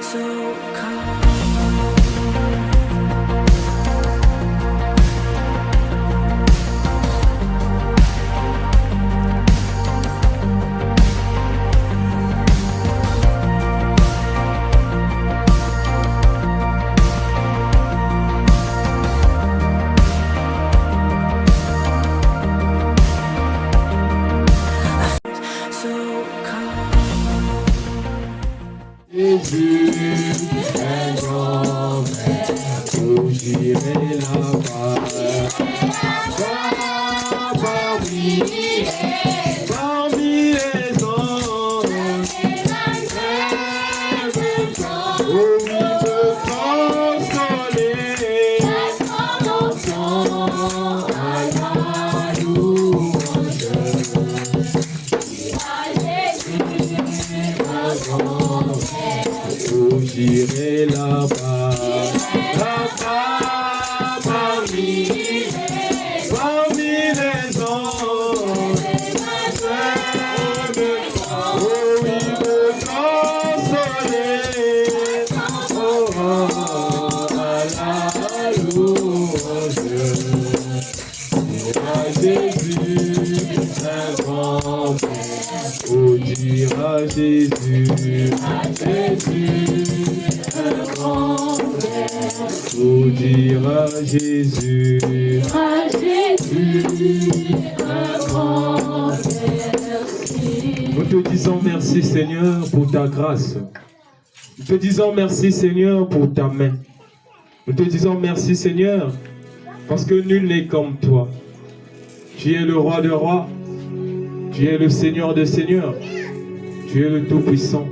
so calm. Jésus est grand, où j'irai là-bas. Parmi les anges, où il me consoler, à la louange. Où j'irai là-bas, là-bas, parmi les anges, où il me consoler, à la louange. Dira Jésus, un grand père, où dira Jésus, un grand père, où dira Jésus, un grand père. Nous te disons merci Seigneur pour ta grâce. Nous te disons merci Seigneur pour ta main. Nous te disons merci Seigneur parce que nul n'est comme toi. Tu es le roi de rois. Tu es le Seigneur de seigneurs. Tu es le Tout-Puissant.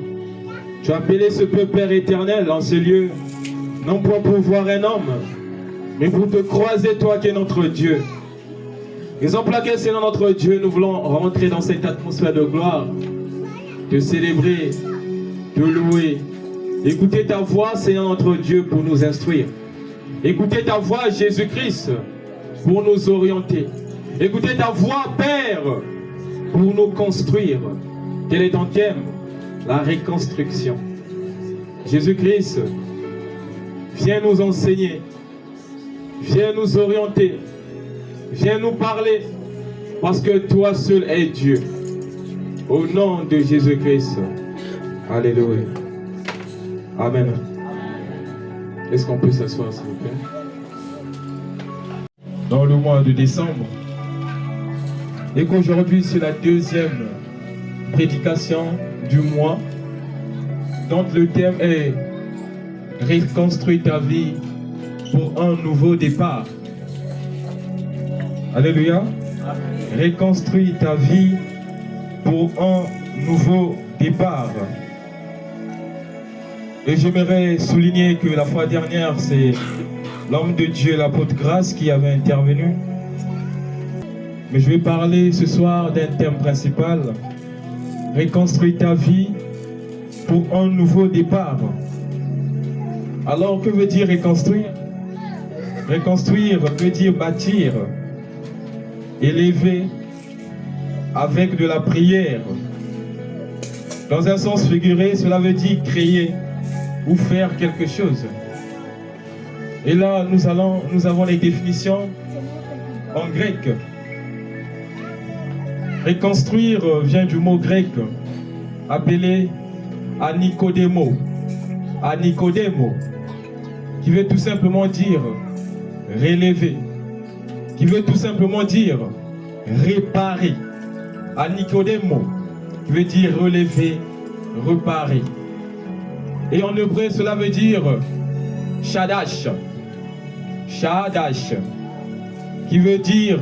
Tu as appelé ce peuple Père éternel en ce lieu, non point pour voir un homme, mais pour te croiser toi qui es notre Dieu. Raison pour laquelle, Seigneur notre Dieu, nous voulons rentrer dans cette atmosphère de gloire, te célébrer, te louer. Écouter ta voix, Seigneur notre Dieu, pour nous instruire. Écouter ta voix, Jésus-Christ, pour nous orienter. Écouter ta voix, Père, pour nous construire. Quel est ton thème? La reconstruction. Jésus-Christ, viens nous enseigner. Viens nous orienter. Viens nous parler. Parce que toi seul es Dieu. Au nom de Jésus-Christ. Alléluia. Amen. Est-ce qu'on peut s'asseoir, s'il vous plaît? Dans le mois de décembre, et qu'aujourd'hui c'est la deuxième prédication du mois, dont le thème est reconstruire ta vie pour un nouveau départ. Alléluia. Reconstruire ta vie pour un nouveau départ. Et j'aimerais souligner que la fois dernière, c'est l'homme de Dieu, l'apôtre Grâce, qui avait intervenu. Mais je vais parler ce soir d'un thème principal. Reconstruire ta vie pour un nouveau départ. Alors, que veut dire reconstruire? Reconstruire veut dire bâtir, élever avec de la prière. Dans un sens figuré, cela veut dire créer ou faire quelque chose. Et là, nous avons les définitions en grec. Reconstruire vient du mot grec appelé anikodémo. Anikodémo, qui veut tout simplement dire relever, qui veut tout simplement dire réparer. Anikodémo, qui veut dire relever, réparer. Et en hébreu, cela veut dire shadash. Shadash, qui veut dire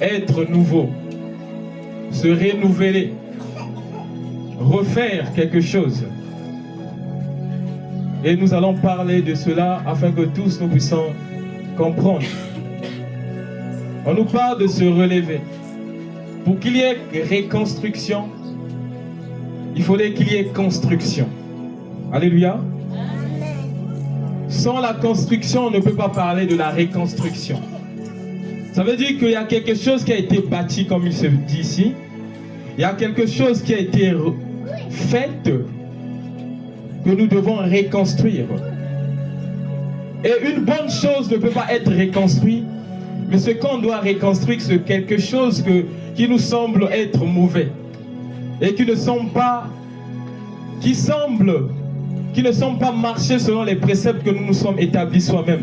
être nouveau, se renouveler, refaire quelque chose. Et nous allons parler de cela afin que tous nous puissions comprendre. On nous parle de se relever. Pour qu'il y ait reconstruction, il fallait qu'il y ait construction. Alléluia. Sans la construction, on ne peut pas parler de la reconstruction. Ça veut dire qu'il y a quelque chose qui a été bâti, comme il se dit ici. Il y a quelque chose qui a été fait. que nous devons reconstruire. Et une bonne chose ne peut pas être reconstruite, mais ce qu'on doit reconstruire, c'est quelque chose qui nous semble être mauvais et qui ne semble pas marcher selon les préceptes que nous nous sommes établis soi-même.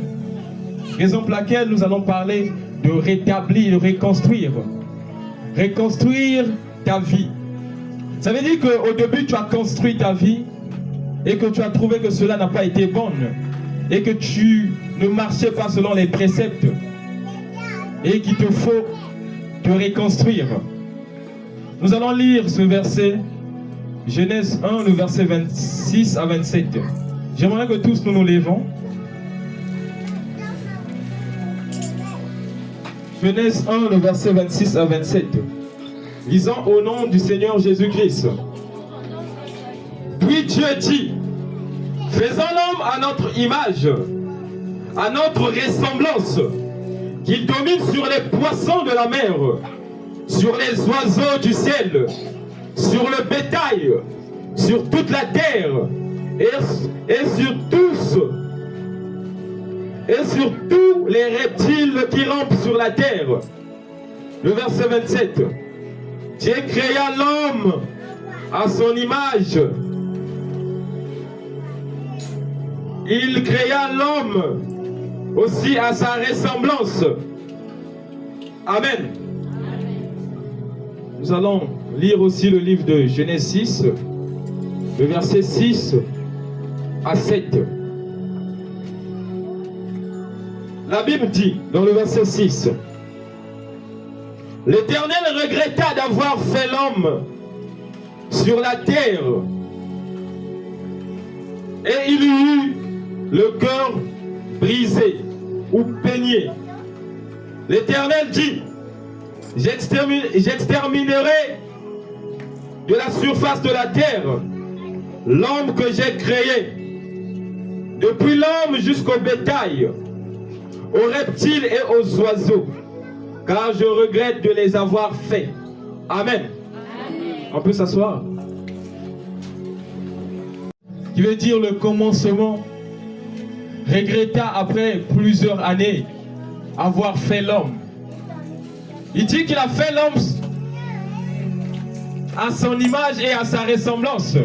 Raison pour laquelle nous allons parler de rétablir, de reconstruire. Reconstruire ta vie. Ça veut dire qu'au début, tu as construit ta vie et que tu as trouvé que cela n'a pas été bon et que tu ne marchais pas selon les préceptes et qu'il te faut te reconstruire. Nous allons lire ce verset, Genèse 1, le verset 26 à 27. J'aimerais que tous nous nous levons. Genèse 1, le verset 26 à 27. Lisons au nom du Seigneur Jésus-Christ. Puis Dieu dit, faisons l'homme à notre image, à notre ressemblance, qu'il domine sur les poissons de la mer, sur les oiseaux du ciel, sur le bétail, sur toute la terre, et sur tous les reptiles qui rampent sur la terre. Le verset 27. Dieu créa l'homme à son image. Il créa l'homme aussi à sa ressemblance. Amen. Nous allons lire aussi le livre de Genèse 6, le verset 6 à 7. La Bible dit, dans le verset 6, l'Éternel regretta d'avoir fait l'homme sur la terre, et il eut le cœur brisé ou peigné. L'Éternel dit, j'exterminerai de la surface de la terre l'homme que j'ai créé, depuis l'homme jusqu'au bétail, aux reptiles et aux oiseaux, car je regrette de les avoir faits. Amen. Amen. On peut s'asseoir. Qui veut dire le commencement. Regretta après plusieurs années avoir fait l'homme. Il dit qu'il a fait l'homme à son image et à sa ressemblance.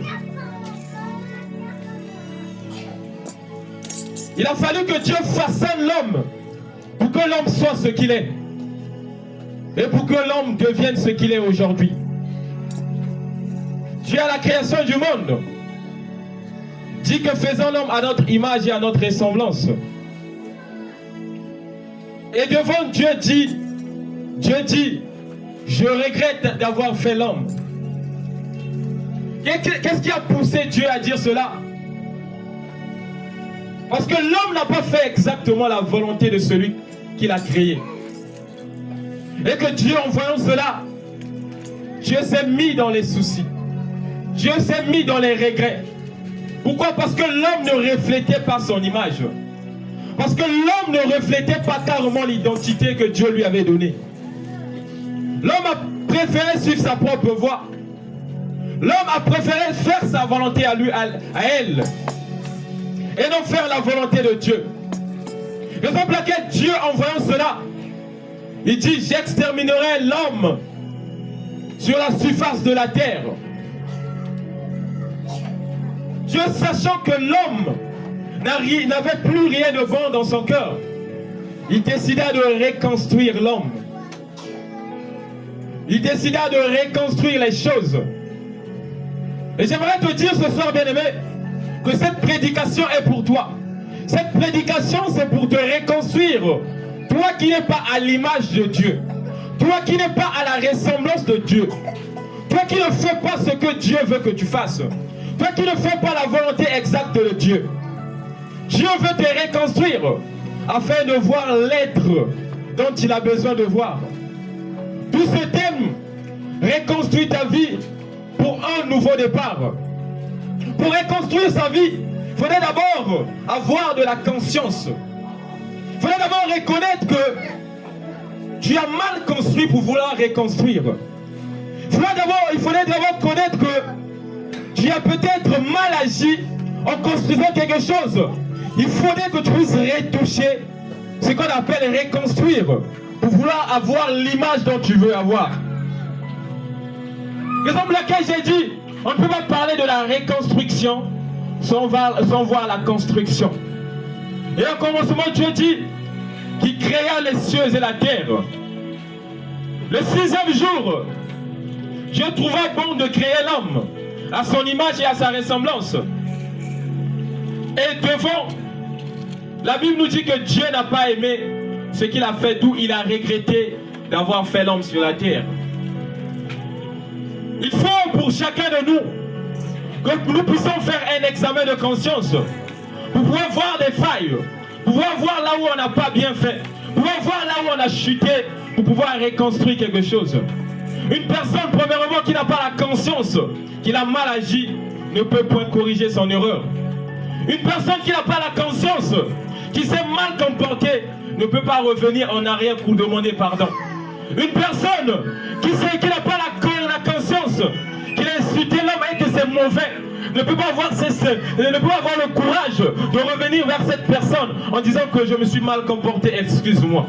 Il a fallu que Dieu façonne l'homme pour que l'homme soit ce qu'il est. Et pour que l'homme devienne ce qu'il est aujourd'hui. Dieu à la création du monde dit que faisons l'homme à notre image et à notre ressemblance. Et devant Dieu dit, je regrette d'avoir fait l'homme. Qu'est-ce qui a poussé Dieu à dire cela? Parce que l'homme n'a pas fait exactement la volonté de celui qu'il a créé. Et que Dieu, en voyant cela, Dieu s'est mis dans les soucis. Dieu s'est mis dans les regrets. Pourquoi? Parce que l'homme ne reflétait pas son image. Parce que l'homme ne reflétait pas carrément l'identité que Dieu lui avait donnée. L'homme a préféré suivre sa propre voie. L'homme a préféré faire sa volonté à lui, à elle. Et non faire la volonté de Dieu. Raison pour laquelle Dieu, en voyant cela, il dit, j'exterminerai l'homme sur la surface de la terre. Dieu, sachant que l'homme n'avait plus rien de bon dans son cœur, il décida de reconstruire l'homme. Il décida de reconstruire les choses. Et j'aimerais te dire ce soir, bien-aimé, que cette prédication est pour toi. Cette prédication, c'est pour te reconstruire. Toi qui n'es pas à l'image de Dieu. Toi qui n'es pas à la ressemblance de Dieu. Toi qui ne fais pas ce que Dieu veut que tu fasses. Toi qui ne fais pas la volonté exacte de Dieu. Dieu veut te reconstruire afin de voir l'être dont il a besoin de voir. Tout ce thème, reconstruire ta vie pour un nouveau départ. Pour reconstruire sa vie, il faudrait d'abord avoir de la conscience. Il faudrait d'abord reconnaître que tu as mal construit pour vouloir reconstruire. Il faudrait d'abord connaître que tu as peut-être mal agi en construisant quelque chose, il faudrait que tu puisses retoucher, ce qu'on appelle reconstruire, pour vouloir avoir l'image dont tu veux avoir. Raison pour laquelle j'ai dit, on ne peut pas parler de la reconstruction sans voir la construction. Et au commencement, Dieu dit qu'il créa les cieux et la terre. Le 6e jour, Dieu trouva bon de créer l'homme à son image et à sa ressemblance. Et devant, la Bible nous dit que Dieu n'a pas aimé ce qu'il a fait, d'où il a regretté d'avoir fait l'homme sur la terre. Il faut pour chacun de nous que nous puissions faire un examen de conscience pour pouvoir voir des failles, pour pouvoir voir là où on n'a pas bien fait, pour pouvoir voir là où on a chuté, pour pouvoir reconstruire quelque chose. Une personne, premièrement, qui n'a pas la conscience qu'il a mal agi, ne peut point corriger son erreur. Une personne qui n'a pas la conscience, qui s'est mal comportée, ne peut pas revenir en arrière pour demander pardon. Une personne qui n'a pas la conscience qu'il a insulté l'homme et que c'est mauvais, ne peut pas avoir le courage de revenir vers cette personne en disant que je me suis mal comporté, excuse-moi.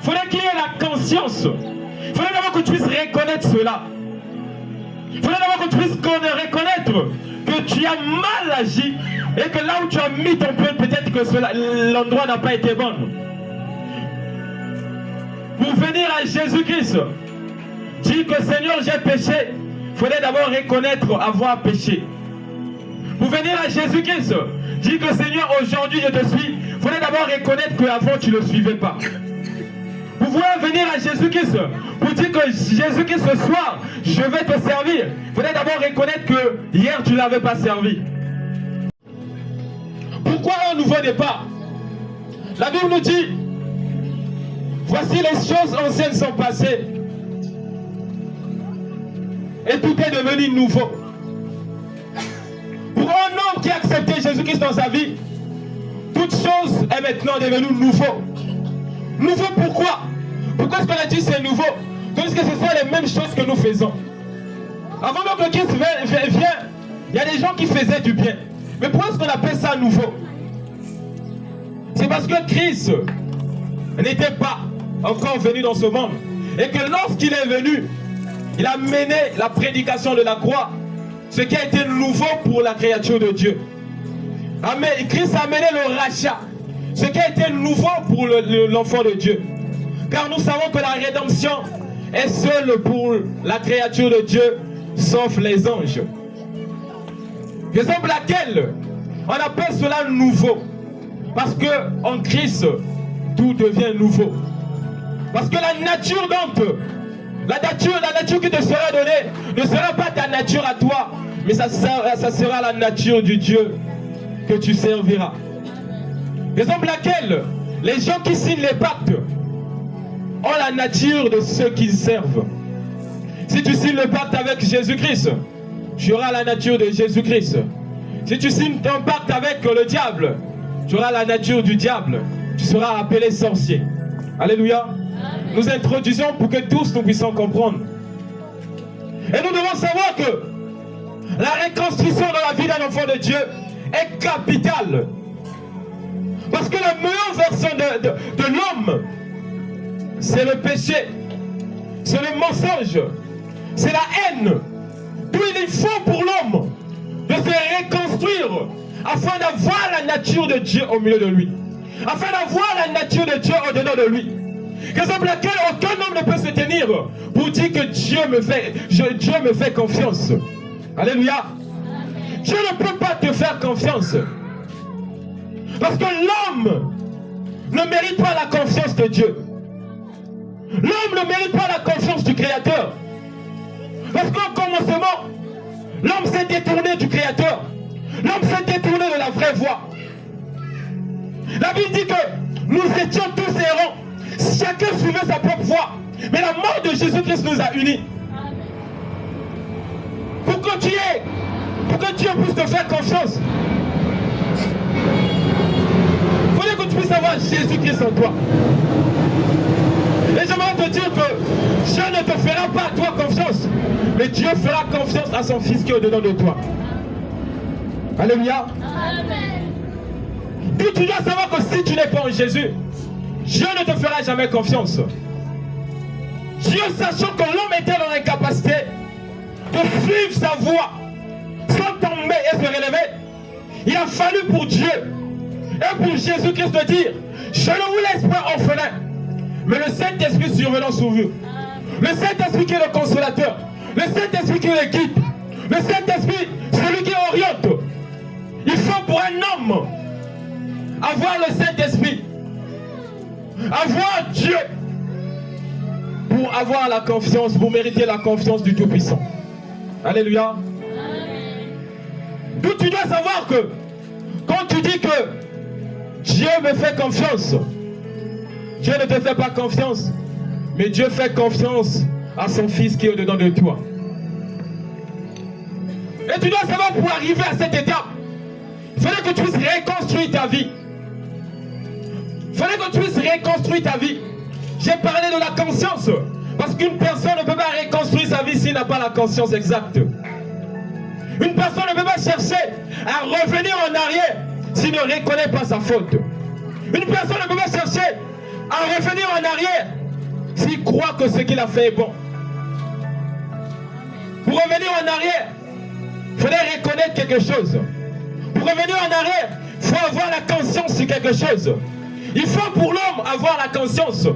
Il faudrait qu'il y ait la conscience. Il faudrait d'abord que tu puisses reconnaître cela. Il faudrait d'abord que tu puisses reconnaître que tu as mal agi et que là où tu as mis ton pied, peut-être que l'endroit n'a pas été bon. Pour venir à Jésus-Christ, dire que Seigneur, j'ai péché, il faudrait d'abord reconnaître avoir péché. Pour venir à Jésus-Christ, dire que Seigneur, aujourd'hui je te suis, il faudrait d'abord reconnaître qu'avant tu ne le suivais pas. Pour pouvoir venir à Jésus-Christ, pour dire que Jésus-Christ ce soir, je vais te servir, il faudrait d'abord reconnaître que hier tu ne l'avais pas servi. Pourquoi un nouveau départ? La Bible nous dit, voici les choses anciennes sont passées et tout est devenu nouveau. Pour un homme qui a accepté Jésus-Christ dans sa vie, toute chose est maintenant devenue nouveau. Nouveau pourquoi? Pourquoi est-ce qu'on a dit c'est nouveau? Parce que ce sont les mêmes choses que nous faisons. Avant que le Christ vienne, il y a des gens qui faisaient du bien. Mais pourquoi est-ce qu'on appelle ça nouveau? C'est parce que Christ n'était pas encore venu dans ce monde. Et que lorsqu'il est venu, il a mené la prédication de la croix. Ce qui a été nouveau pour la créature de Dieu. Amen. Christ a mené le rachat. Ce qui a été nouveau pour l'enfant de Dieu. Car nous savons que la rédemption est seule pour la créature de Dieu, sauf les anges. Raison pour laquelle on appelle cela nouveau. Parce que en Christ, tout devient nouveau. Parce que la nature la nature qui te sera donnée ne sera pas ta nature à toi, mais ça sera la nature du Dieu que tu serviras. Raison pour laquelle les gens qui signent les pactes ont la nature de ceux qu'ils servent. Si tu signes le pacte avec Jésus-Christ, tu auras la nature de Jésus-Christ. Si tu signes un pacte avec le diable, tu auras la nature du diable. Tu seras appelé sorcier. Alléluia. Nous introduisons pour que tous nous puissions comprendre. Et nous devons savoir que la reconstruction dans la vie d'un enfant de Dieu est capitale. Parce que la meilleure version de l'homme, c'est le péché, c'est le mensonge, c'est la haine. D'où il faut pour l'homme de se reconstruire afin d'avoir la nature de Dieu au milieu de lui. Afin d'avoir la nature de Dieu au-dedans de lui. Raison pour laquelle aucun homme ne peut se tenir pour dire que Dieu me fait confiance. Alléluia. Dieu ne peut pas te faire confiance. Parce que l'homme ne mérite pas la confiance de Dieu. L'homme ne mérite pas la confiance du Créateur. Parce qu'au commencement, l'homme s'est détourné du Créateur. L'homme s'est détourné de la vraie voie. La Bible dit que nous étions tous errants. Chacun suivait sa propre voie. Mais la mort de Jésus-Christ nous a unis. Pour que Dieu puisse te faire confiance. Il faudrait que tu puisses avoir Jésus-Christ en toi. Et j'aimerais te dire que Dieu ne te fera pas à toi confiance, mais Dieu fera confiance à son Fils qui est au-dedans de toi. Alléluia. Puis tu dois savoir que si tu n'es pas en Jésus, Dieu ne te fera jamais confiance. Dieu, sachant que l'homme était dans l'incapacité de suivre sa voie sans tomber et se relever, il a fallu pour Dieu et pour Jésus-Christ de dire: je ne vous laisse pas orphelin, mais le Saint-Esprit survenant sur vous. Le Saint-Esprit qui est le consolateur, le Saint-Esprit qui est le guide, le Saint-Esprit, celui qui oriente. Il faut pour un homme avoir le Saint-Esprit, avoir Dieu, pour avoir la confiance, pour mériter la confiance du Tout-Puissant. Alléluia. Donc tu dois savoir que quand tu dis que Dieu me fait confiance, Dieu ne te fait pas confiance, mais Dieu fait confiance à son Fils qui est au-dedans de toi. Et tu dois savoir, pour arriver à cette étape, il fallait que tu puisses reconstruire ta vie. Il fallait que tu puisses reconstruire ta vie. J'ai parlé de la conscience, parce qu'une personne ne peut pas reconstruire sa vie s'il n'a pas la conscience exacte. Une personne ne peut pas chercher à revenir en arrière s'il ne reconnaît pas sa faute. Une personne ne peut pas chercher à revenir en arrière s'il croit que ce qu'il a fait est bon. Pour revenir en arrière, il faudrait reconnaître quelque chose. Pour revenir en arrière, il faut avoir la conscience sur quelque chose. Il faut pour l'homme avoir la conscience.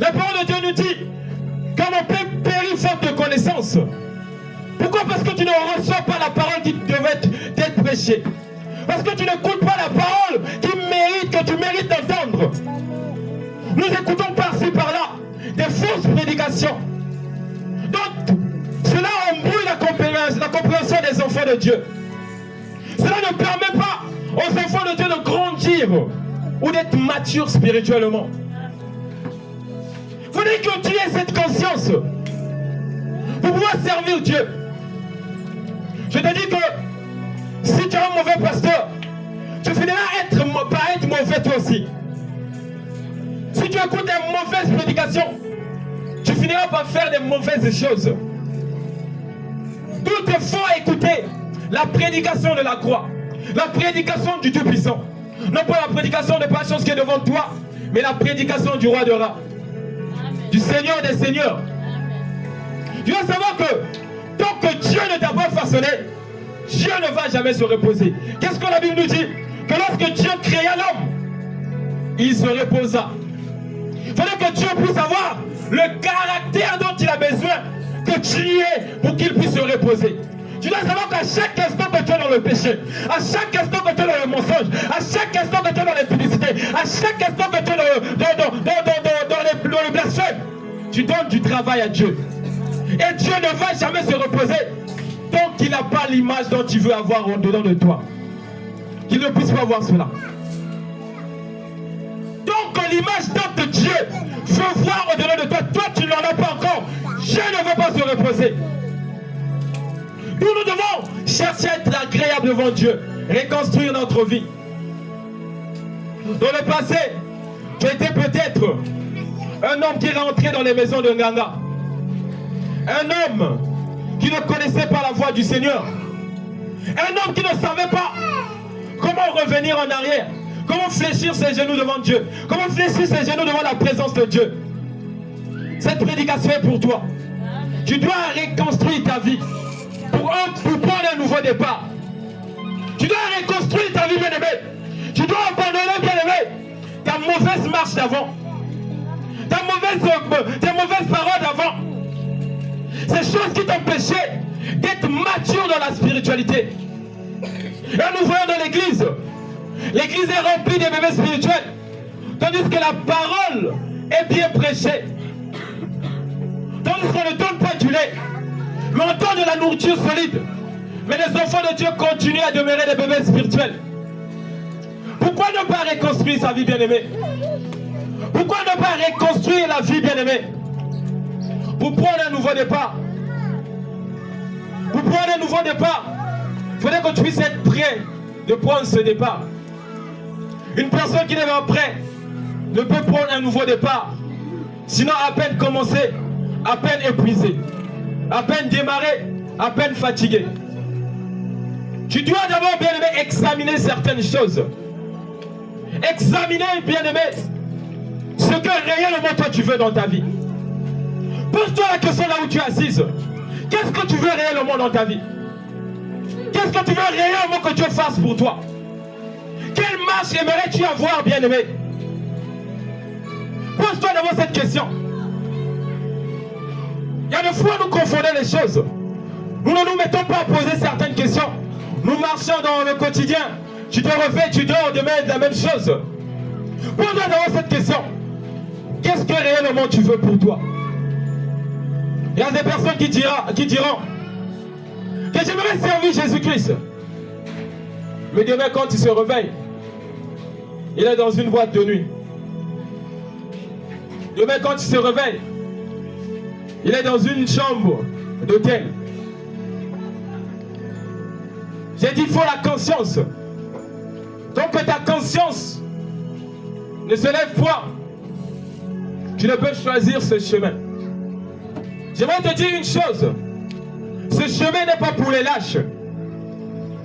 La parole de Dieu nous dit: quand mon peuple périt faute de connaissance. Pourquoi? Parce que tu ne reçois pas la parole qui devait t'être prêchée. Parce que tu n'écoutes pas la parole que tu mérites d'entendre. Nous écoutons par-ci par-là des fausses prédications. Donc, cela embrouille la compréhension des enfants de Dieu. Cela ne permet pas aux enfants de Dieu de grandir ou d'être matures spirituellement. Il faudrait que tu aies cette conscience pour pouvoir servir Dieu. Je te dis que si tu es un mauvais pasteur, tu finiras par être mauvais toi aussi. Si tu écoutes des mauvaises prédications, tu finiras par faire des mauvaises choses. Tout est faux à écouter la prédication de la croix, la prédication du Tout-Puissant. Non pas la prédication de pas chose qui est devant toi, mais la prédication du roi de rats, du Seigneur des seigneurs. Tu dois savoir que tant que Dieu ne t'a pas façonné, Dieu ne va jamais se reposer. Qu'est-ce que la Bible nous dit? Que lorsque Dieu créa l'homme, il se reposa. Il fallait que Dieu puisse avoir le caractère dont il a besoin que tu y es pour qu'il puisse se reposer. Tu dois savoir qu'à chaque instant que tu es dans le péché, à chaque instant que tu es dans le mensonge, à chaque instant que tu es dans l'impudicité, à chaque instant que tu es dans le blasphème, tu donnes du travail à Dieu. Et Dieu ne va jamais se reposer tant qu'il n'a pas l'image dont tu veux avoir au-dedans de toi. Qu'il ne puisse pas voir cela. Donc l'image dont Dieu veut voir au-delà de toi, toi tu n'en as pas encore. Dieu ne veut pas se reposer. Nous devons chercher à être agréable devant Dieu, reconstruire notre vie. Dans le passé, tu étais peut-être un homme qui rentrait dans les maisons de Nganga. Un homme qui ne connaissait pas la voix du Seigneur. Un homme qui ne savait pas comment revenir en arrière. Comment fléchir ses genoux devant Dieu. Comment fléchir ses genoux devant la présence de Dieu. Cette prédication est pour toi. Tu dois reconstruire ta vie pour prendre un nouveau départ. Tu dois reconstruire ta vie, bien-aimé. Tu dois abandonner, bien-aimé, ta mauvaise marche d'avant. Tes mauvaises paroles d'avant. Ces choses qui t'empêchaient d'être mature dans la spiritualité. Et nous voyons dans l'église. L'église est remplie de bébés spirituels. Tandis que la parole est bien prêchée. Tandis qu'on ne donne pas du lait, mais on donne de la nourriture solide. Mais les enfants de Dieu continuent à demeurer des bébés spirituels. Pourquoi ne pas reconstruire sa vie, bien-aimée? Pourquoi ne pas reconstruire la vie, bien-aimée? Pour prendre un nouveau départ. Pour prendre un nouveau départ, il faudrait que tu puisses être prêt de prendre ce départ. Une personne qui n'est pas prête ne peut prendre un nouveau départ. Sinon, à peine commencé, à peine épuisé, à peine démarré, à peine fatigué. Tu dois d'abord, bien-aimé, examiner certaines choses. Examiner, bien-aimé, ce que réellement toi tu veux dans ta vie. Pose-toi la question là où tu es assise. Qu'est-ce que tu veux réellement dans ta vie? Qu'est-ce que tu veux réellement que Dieu fasse pour toi? Quelle marche aimerais-tu avoir, bien-aimé? Pose-toi d'abord cette question. Il y a des fois nous confondons les choses. Nous ne nous mettons pas à poser certaines questions. Nous marchons dans le quotidien. Tu te réveilles, tu dors, demain la même chose. Pose-toi d'abord cette question. Qu'est-ce que réellement tu veux pour toi? Il y a des personnes qui diront que j'aimerais servir Jésus-Christ. Mais demain quand il se réveille, il est dans une boîte de nuit. Demain quand il se réveille, il est dans une chambre d'hôtel. J'ai dit, il faut la conscience. Donc que ta conscience ne se lève point, tu ne peux choisir ce chemin. J'aimerais te dire une chose. Ce chemin n'est pas pour les lâches.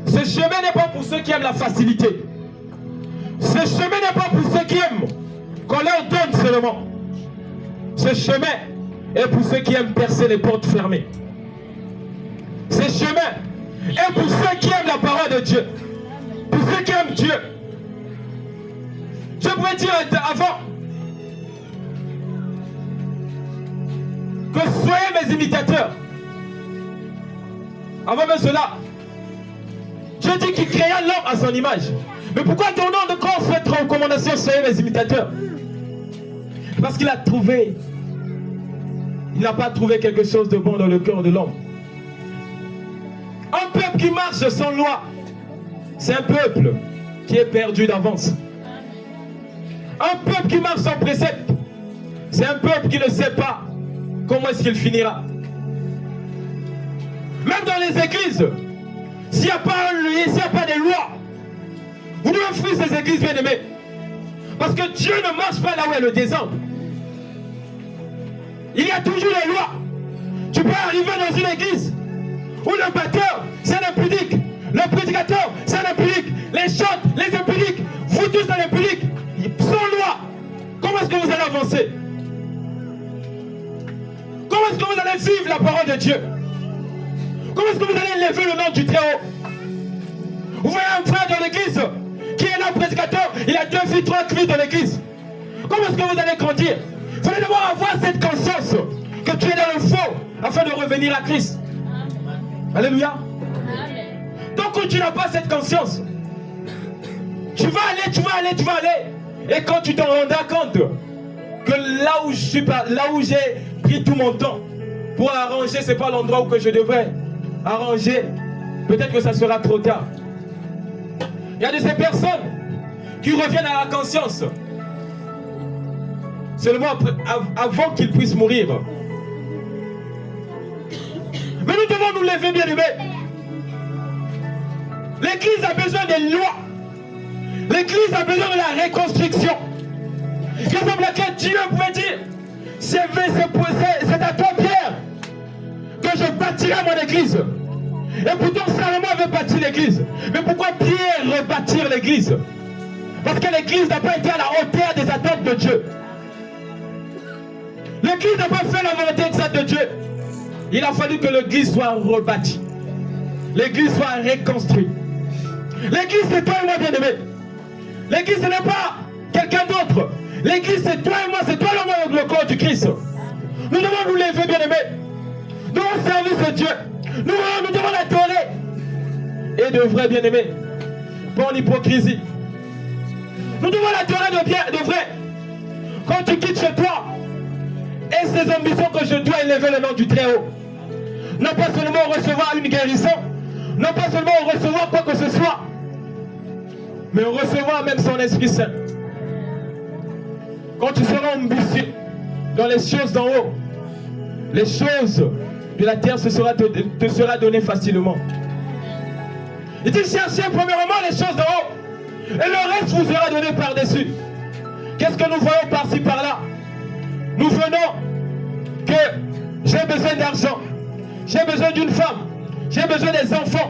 Ce chemin n'est pas pour ceux qui aiment la facilité. Ce chemin n'est pas pour ceux qui aiment qu'on leur donne seulement. Ce chemin est pour ceux qui aiment percer les portes fermées. Ce chemin est pour ceux qui aiment la parole de Dieu. Pour ceux qui aiment Dieu. Je pourrais dire avant que soyez mes imitateurs. Avant même cela, Dieu dit qu'il créa l'homme à son image. Mais pourquoi donnant de corps cette recommandation, soyez mes imitateurs? Parce qu'il a trouvé. Il n'a pas trouvé quelque chose de bon dans le cœur de l'homme. Un peuple qui marche sans loi, c'est un peuple qui est perdu d'avance. Un peuple qui marche sans précepte, c'est un peuple qui ne sait pas comment est-ce qu'il finira. Même dans les églises, s'il n'y a pas de loi, vous devez fuir ces églises, bien-aimés. Parce que Dieu ne marche pas là où est le désordre. Il y a toujours les lois. Tu peux arriver dans une église où le batteur, c'est un impudique. Le prédicateur, c'est un impudique. Les chantes, les impudiques. Vous tous un impudique. Sans loi. Comment est-ce que vous allez avancer? Comment est-ce que vous allez vivre la parole de Dieu? Comment est-ce que vous allez lever le nom du Très-Haut? Vous voyez un frère dans l'église qui est là, prédicateur, il a 2 filles, 3 filles dans l'église. Comment est-ce que vous allez grandir? Il fallait d'abord avoir cette conscience que tu es dans le faux afin de revenir à Christ. Alléluia. Tant que tu n'as pas cette conscience, tu vas aller. Et quand tu t'en rendras compte que là où j'ai pris tout mon temps pour arranger, ce n'est pas l'endroit où que je devrais arranger, peut-être que ça sera trop tard. Il y a de ces personnes qui reviennent à la conscience seulement avant qu'ils puissent mourir. Mais nous devons nous lever, bien-aimés. L'Église a besoin des lois. L'Église a besoin de la reconstruction. Raison pour laquelle Dieu pouvait dire, c'est à toi, Pierre, que je bâtirai mon Église. Et pourtant Salomon avait bâti l'église. Mais pourquoi Pierre rebâtir l'église? Parce que l'église n'a pas été à la hauteur des attentes de Dieu. L'église n'a pas fait la volonté exacte de Dieu. Il a fallu que l'église soit rebâtie. L'église soit reconstruite. L'église c'est toi et moi, bien-aimé. L'église ce n'est pas quelqu'un d'autre. L'église c'est toi et moi, c'est toi et moi, le corps du Christ. Nous devons nous lever, bien-aimés. Nous devons servir ce Dieu. Nous devons l'adorer. Et de vrai, bien-aimés, pas en hypocrisie. Nous devons l'adorer de vrai. Quand tu quittes chez toi, et ces ambitions que je dois élever le nom du Très-Haut, non pas seulement recevoir une guérison, non pas seulement recevoir quoi que ce soit, mais recevoir même son Esprit Saint. Quand tu seras ambitieux dans les choses d'en haut, les choses de la terre te sera donné facilement. Il dit cherchez premièrement les choses d'en haut, et le reste vous sera donné par-dessus. Qu'est-ce que nous voyons par-ci par-là? Nous venons que j'ai besoin d'argent, j'ai besoin d'une femme, j'ai besoin des enfants.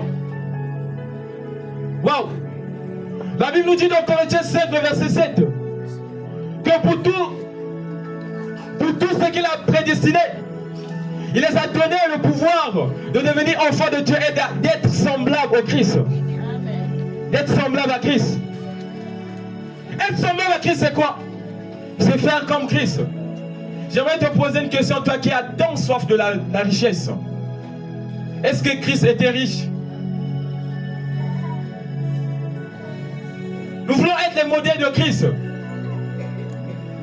Waouh! La Bible nous dit dans Corinthiens 7, le verset 7, que pour tout ce qu'il a prédestiné, il les a donné le pouvoir de devenir enfants de Dieu et d'être semblables au Christ. D'être semblable à Christ. Être semblable à Christ, c'est quoi? C'est faire comme Christ. J'aimerais te poser une question, toi qui as tant soif de la richesse. Est-ce que Christ était riche? Nous voulons être les modèles de Christ.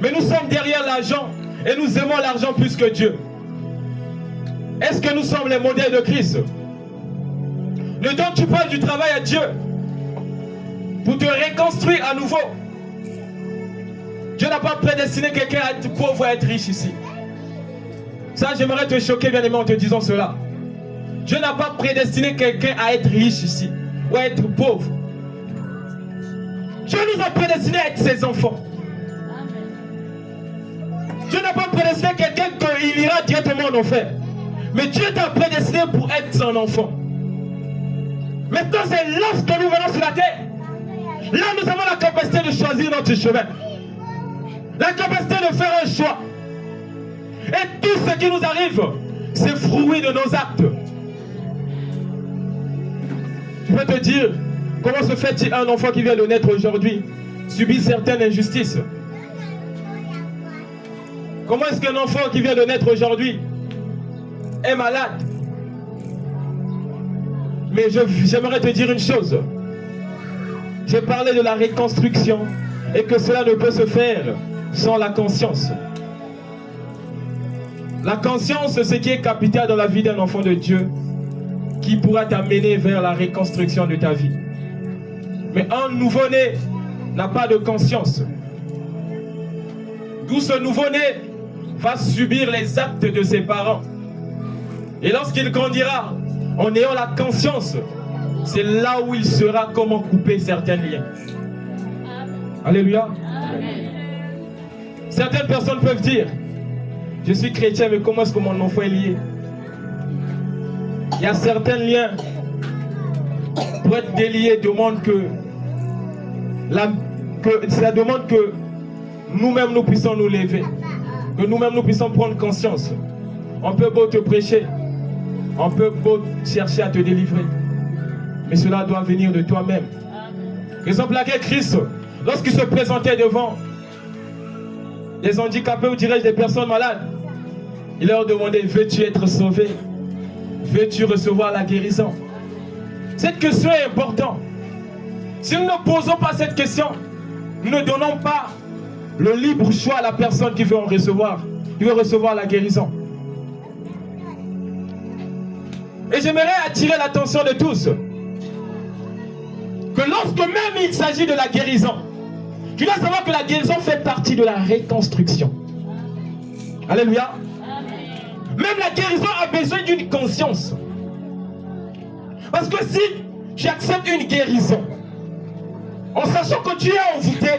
Mais nous sommes derrière l'argent et nous aimons l'argent plus que Dieu. Est-ce que nous sommes les modèles de Christ? Ne donnes-tu pas du travail à Dieu pour te reconstruire à nouveau? Dieu n'a pas prédestiné quelqu'un à être pauvre ou à être riche ici. Ça, j'aimerais te choquer, bien aimé, en te disant cela. Dieu n'a pas prédestiné quelqu'un à être riche ici ou à être pauvre. Dieu nous a prédestinés à être ses enfants. Dieu n'a pas prédestiné quelqu'un qu'il ira directement en enfer. Mais Dieu t'a prédestiné pour être son enfant. Maintenant, c'est lorsque nous venons sur la terre. Là, nous avons la capacité de choisir notre chemin. La capacité de faire un choix. Et tout ce qui nous arrive, c'est fruit de nos actes. Je peux te dire, comment se fait-il un enfant qui vient de naître aujourd'hui subit certaines injustices? Comment est-ce qu'un enfant qui vient de naître aujourd'hui est malade? Mais j'aimerais te dire une chose. J'ai parlé de la reconstruction et que cela ne peut se faire sans la conscience. La conscience, c'est ce qui est capital dans la vie d'un enfant de Dieu qui pourra t'amener vers la reconstruction de ta vie. Mais un nouveau-né n'a pas de conscience. D'où ce nouveau-né va subir les actes de ses parents. Et lorsqu'il grandira, en ayant la conscience, c'est là où il saura comment couper certains liens. Alléluia. Amen. Certaines personnes peuvent dire, je suis chrétien, mais comment est-ce que mon enfant est lié? Il y a certains liens, pour être déliés, ça demande que nous-mêmes nous puissions nous lever, que nous-mêmes nous puissions prendre conscience. On peut beau te prêcher, on peut beau chercher à te délivrer, mais cela doit venir de toi-même. Raison pour laquelle Christ, lorsqu'il se présentait devant des handicapés ou dirais-je des personnes malades, il leur demandait, veux-tu être sauvé? Veux-tu recevoir la guérison? Cette question est importante. Si nous ne posons pas cette question, nous ne donnons pas le libre choix à la personne qui veut en recevoir, qui veut recevoir la guérison. Et j'aimerais attirer l'attention de tous que lorsque même il s'agit de la guérison, tu dois savoir que la guérison fait partie de la reconstruction. Alléluia. Même la guérison a besoin d'une conscience. Parce que si tu acceptes une guérison, en sachant que tu es envoûté,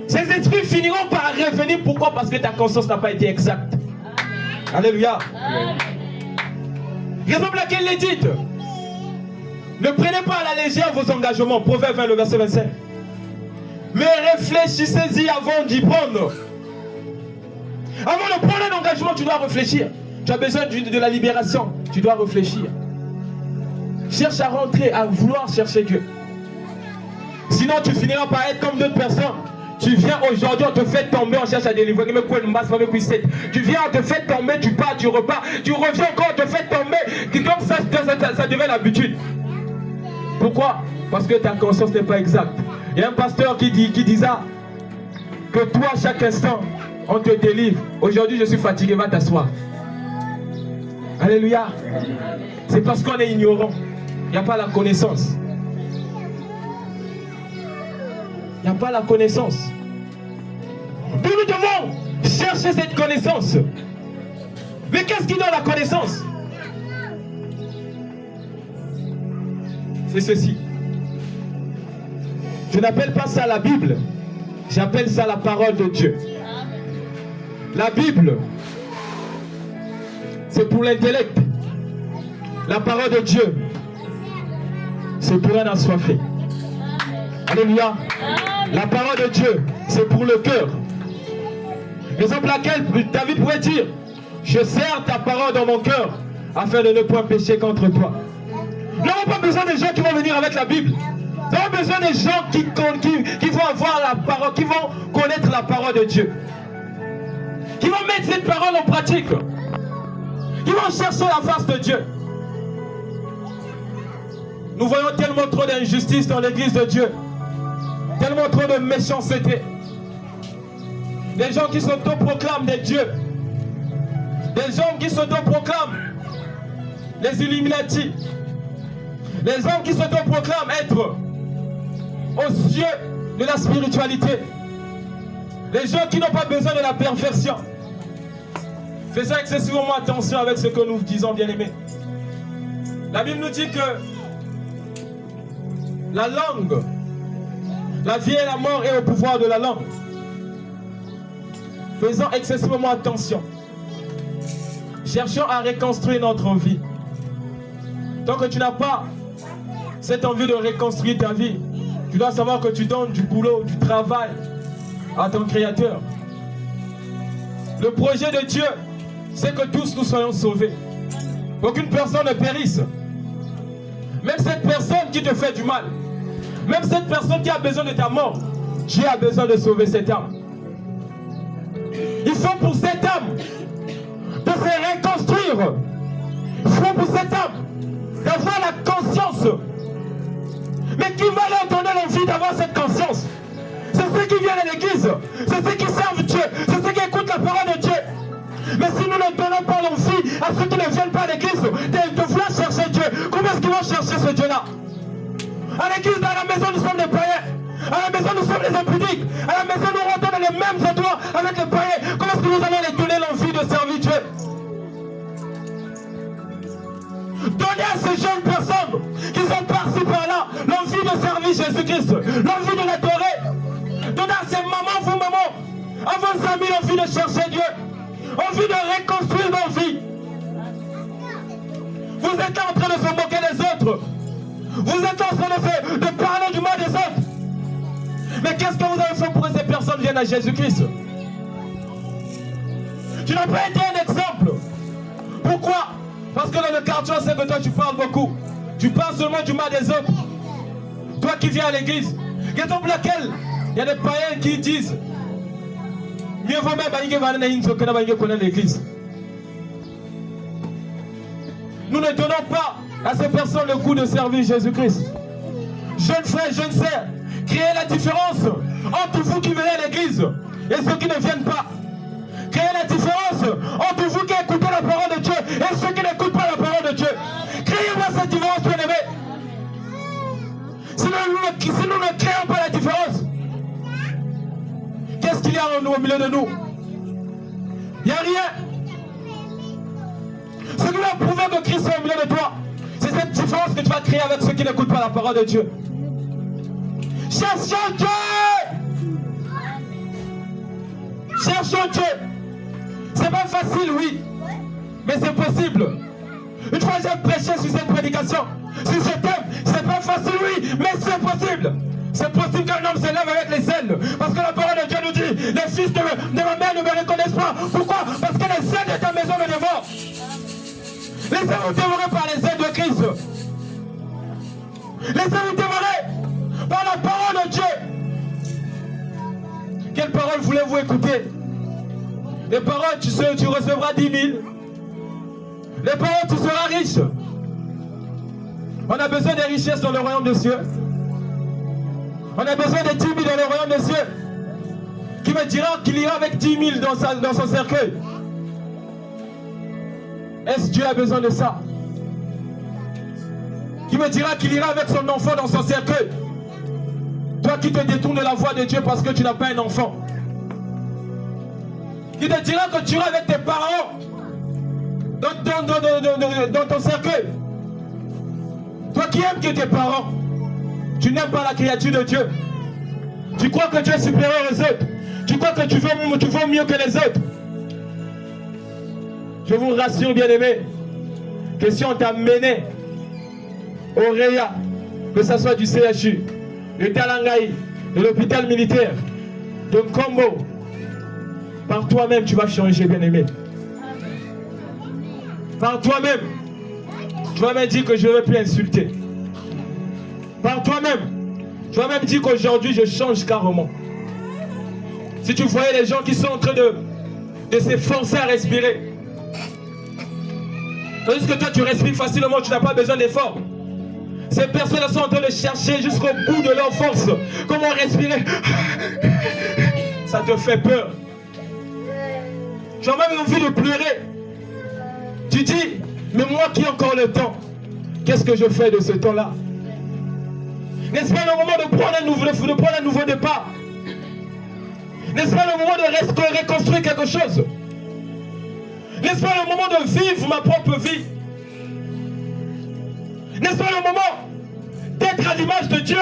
ces esprits finiront par revenir. Pourquoi? Parce que ta conscience n'a pas été exacte. Alléluia. Raison pour laquelle il est dit, ne prenez pas à la légère vos engagements. Proverbe 20, le verset 25. Mais réfléchissez-y avant d'y prendre. Avant de prendre un engagement, tu dois réfléchir. Tu as besoin de la libération. Tu dois réfléchir. Cherche à rentrer, à vouloir chercher Dieu. Sinon, tu finiras par être comme d'autres personnes. Tu viens aujourd'hui, on te fait tomber, on cherche à délivrer. Tu viens, on te fait tomber, tu pars, tu repars. Tu reviens encore, on te fait tomber. Comme ça devient l'habitude. Pourquoi? Parce que ta conscience n'est pas exacte. Il y a un pasteur qui disait que toi, à chaque instant, on te délivre. Aujourd'hui, je suis fatigué, va t'asseoir. Alléluia. C'est parce qu'on est ignorant. Il n'y a pas la connaissance. Il n'y a pas la connaissance. Nous devons chercher cette connaissance. Mais qu'est-ce qui donne la connaissance? C'est ceci. Je n'appelle pas ça la Bible. J'appelle ça la parole de Dieu. La Bible, c'est pour l'intellect. La parole de Dieu, c'est pour un assoiffé. Alléluia. La parole de Dieu, c'est pour le cœur. Raison pour laquelle David pouvait dire, je serre ta parole dans mon cœur afin de ne point pécher contre toi. Nous n'avons pas besoin des gens qui vont venir avec la Bible. Nous avons besoin des gens qui vont avoir la parole, qui vont connaître la parole de Dieu. Qui vont mettre cette parole en pratique. Qui vont chercher la face de Dieu. Nous voyons tellement trop d'injustice dans l'église de Dieu. Tellement trop de méchanceté. Des gens qui s'autoproclament des dieux. Des gens qui s'autoproclament les Illuminati. Les hommes qui s'autoproclament être aux cieux de la spiritualité. Les gens qui n'ont pas besoin de la perfection. Faisons excessivement attention avec ce que nous disons, bien-aimés. La Bible nous dit que la langue, la vie et la mort est au pouvoir de la langue. Faisons excessivement attention. Cherchons à reconstruire notre vie. Tant que tu n'as pas cette envie de reconstruire ta vie, tu dois savoir que tu donnes du boulot, du travail à ton Créateur. Le projet de Dieu, c'est que tous nous soyons sauvés. Aucune personne ne périsse. Même cette personne qui te fait du mal, même cette personne qui a besoin de ta mort, Dieu a besoin de sauver cette âme. Il faut pour cette âme de se reconstruire. Il faut pour cette âme d'avoir la conscience. Mais qui va leur donner l'envie d'avoir cette conscience? C'est ceux qui viennent à l'église, c'est ceux qui servent Dieu, c'est ceux qui écoutent la parole de Dieu. Mais si nous ne donnons pas l'envie à ceux qui ne viennent pas à l'église de vouloir chercher Dieu, comment est-ce qu'ils vont chercher ce Dieu-là? À l'église, dans la maison, nous sommes des païens. À la maison, nous sommes des impudiques. À la maison, nous rentrons dans les mêmes endroits avec les païens. Comment est-ce que nous allons les donner l'envie de servir Dieu? Donnez à ces jeunes personnes qui sont par-ci par-là l'envie de servir Jésus-Christ, l'envie de l'adorer. Donnez à ces mamans, vous mamans, à vos amis l'envie de chercher Dieu, envie de reconstruire nos vies. Vous êtes là en train de se moquer des autres. Vous êtes là en train de parler du mal des autres. Mais qu'est-ce que vous avez fait pour que ces personnes viennent à Jésus-Christ? Tu n'as pas été un exemple. Pourquoi? Parce que dans le quartier, c'est que toi tu parles beaucoup. Tu parles seulement du mal des autres. Toi qui viens à l'église. Raison pour laquelle il y a des païens qui disent mieux vaut même que connaître l'église. Nous ne donnons pas à ces personnes le coup de servir Jésus-Christ. Jeunes frères, jeunes sœurs, créez la différence entre vous qui venez à l'église et ceux qui ne viennent pas. Créez la différence entre vous qui écoutez la parole de Dieu et ceux qui n'écoutent pas la parole de Dieu. Créez-moi cette différence, bien-aimés. Si nous ne créons pas la différence, qu'est-ce qu'il y a en nous, au milieu de nous? Il n'y a rien. Ce qui va prouver que Christ est au milieu de toi, c'est cette différence que tu vas créer avec ceux qui n'écoutent pas la parole de Dieu. Cherchons Dieu. Cherchons Dieu. C'est pas facile, oui, mais c'est possible. Une fois j'ai prêché sur cette prédication, sur ce thème, c'est pas facile, oui, mais c'est possible. C'est possible qu'un homme se lève avec les ailes. Parce que la parole de Dieu nous dit, les fils de ma mère ne me reconnaissent pas. Pourquoi? Parce que les ailes de ta maison me dévorent. Laissez-vous dévorer par les ailes de Christ. Laissez-vous dévorer par la parole de Dieu. Quelle parole voulez-vous écouter? Les paroles, tu recevras 10 000. Les paroles, tu seras riche. On a besoin des richesses dans le royaume des cieux. On a besoin de 10 000 dans le royaume des cieux. Qui me dira qu'il ira avec 10 000 dans son cercueil? Est-ce que Dieu a besoin de ça? Qui me dira qu'il ira avec son enfant dans son cercueil? Toi qui te détournes de la voie de Dieu parce que tu n'as pas un enfant. Qui te dira que tu iras avec tes parents dans ton cercueil? Toi qui aimes que tes parents, tu n'aimes pas la créature de Dieu. Tu crois que tu es supérieur aux autres. Tu crois que tu vaux mieux que les autres. Je vous rassure, bien-aimés, que si on t'a mené au Réa, que ce soit du CHU, de Talangaï, de l'hôpital militaire, de Combo, par toi-même, tu vas changer, bien-aimé. Par toi-même, tu vas même dire que je ne vais plus insulter. Par toi-même, tu vas même dire qu'aujourd'hui, je change carrément. Si tu voyais les gens qui sont en train de s'efforcer à respirer, tandis que toi, tu respires facilement, tu n'as pas besoin d'effort. Ces personnes sont en train de chercher jusqu'au bout de leur force comment respirer. Ça te fait peur. Tu as même envie de pleurer. Tu dis, mais moi qui ai encore le temps, qu'est-ce que je fais de ce temps-là? N'est-ce pas le moment de prendre un nouveau départ? N'est-ce pas le moment de reconstruire quelque chose? N'est-ce pas le moment de vivre ma propre vie? N'est-ce pas le moment d'être à l'image de Dieu?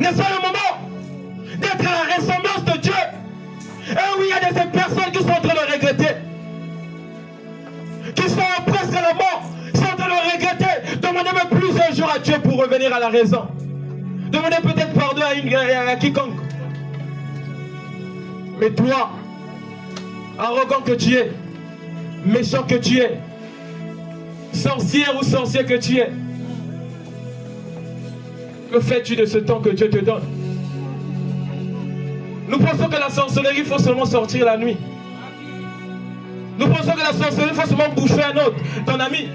N'est-ce pas le moment d'être à la ressemblance de Dieu? Et oui, il y a des personnes qui sont en train de regretter, qui sont presque à la mort, qui sont en train de regretter. Demandez même plusieurs jours à Dieu pour revenir à la raison. Demandez peut-être pardon à quiconque. Mais toi, arrogant que tu es, méchant que tu es, sorcière ou sorcier que tu es, que fais-tu de ce temps que Dieu te donne? Nous pensons que la sorcellerie, il faut seulement sortir la nuit. Nous pensons que la sorcellerie, il faut seulement bouffer un autre, ton ami.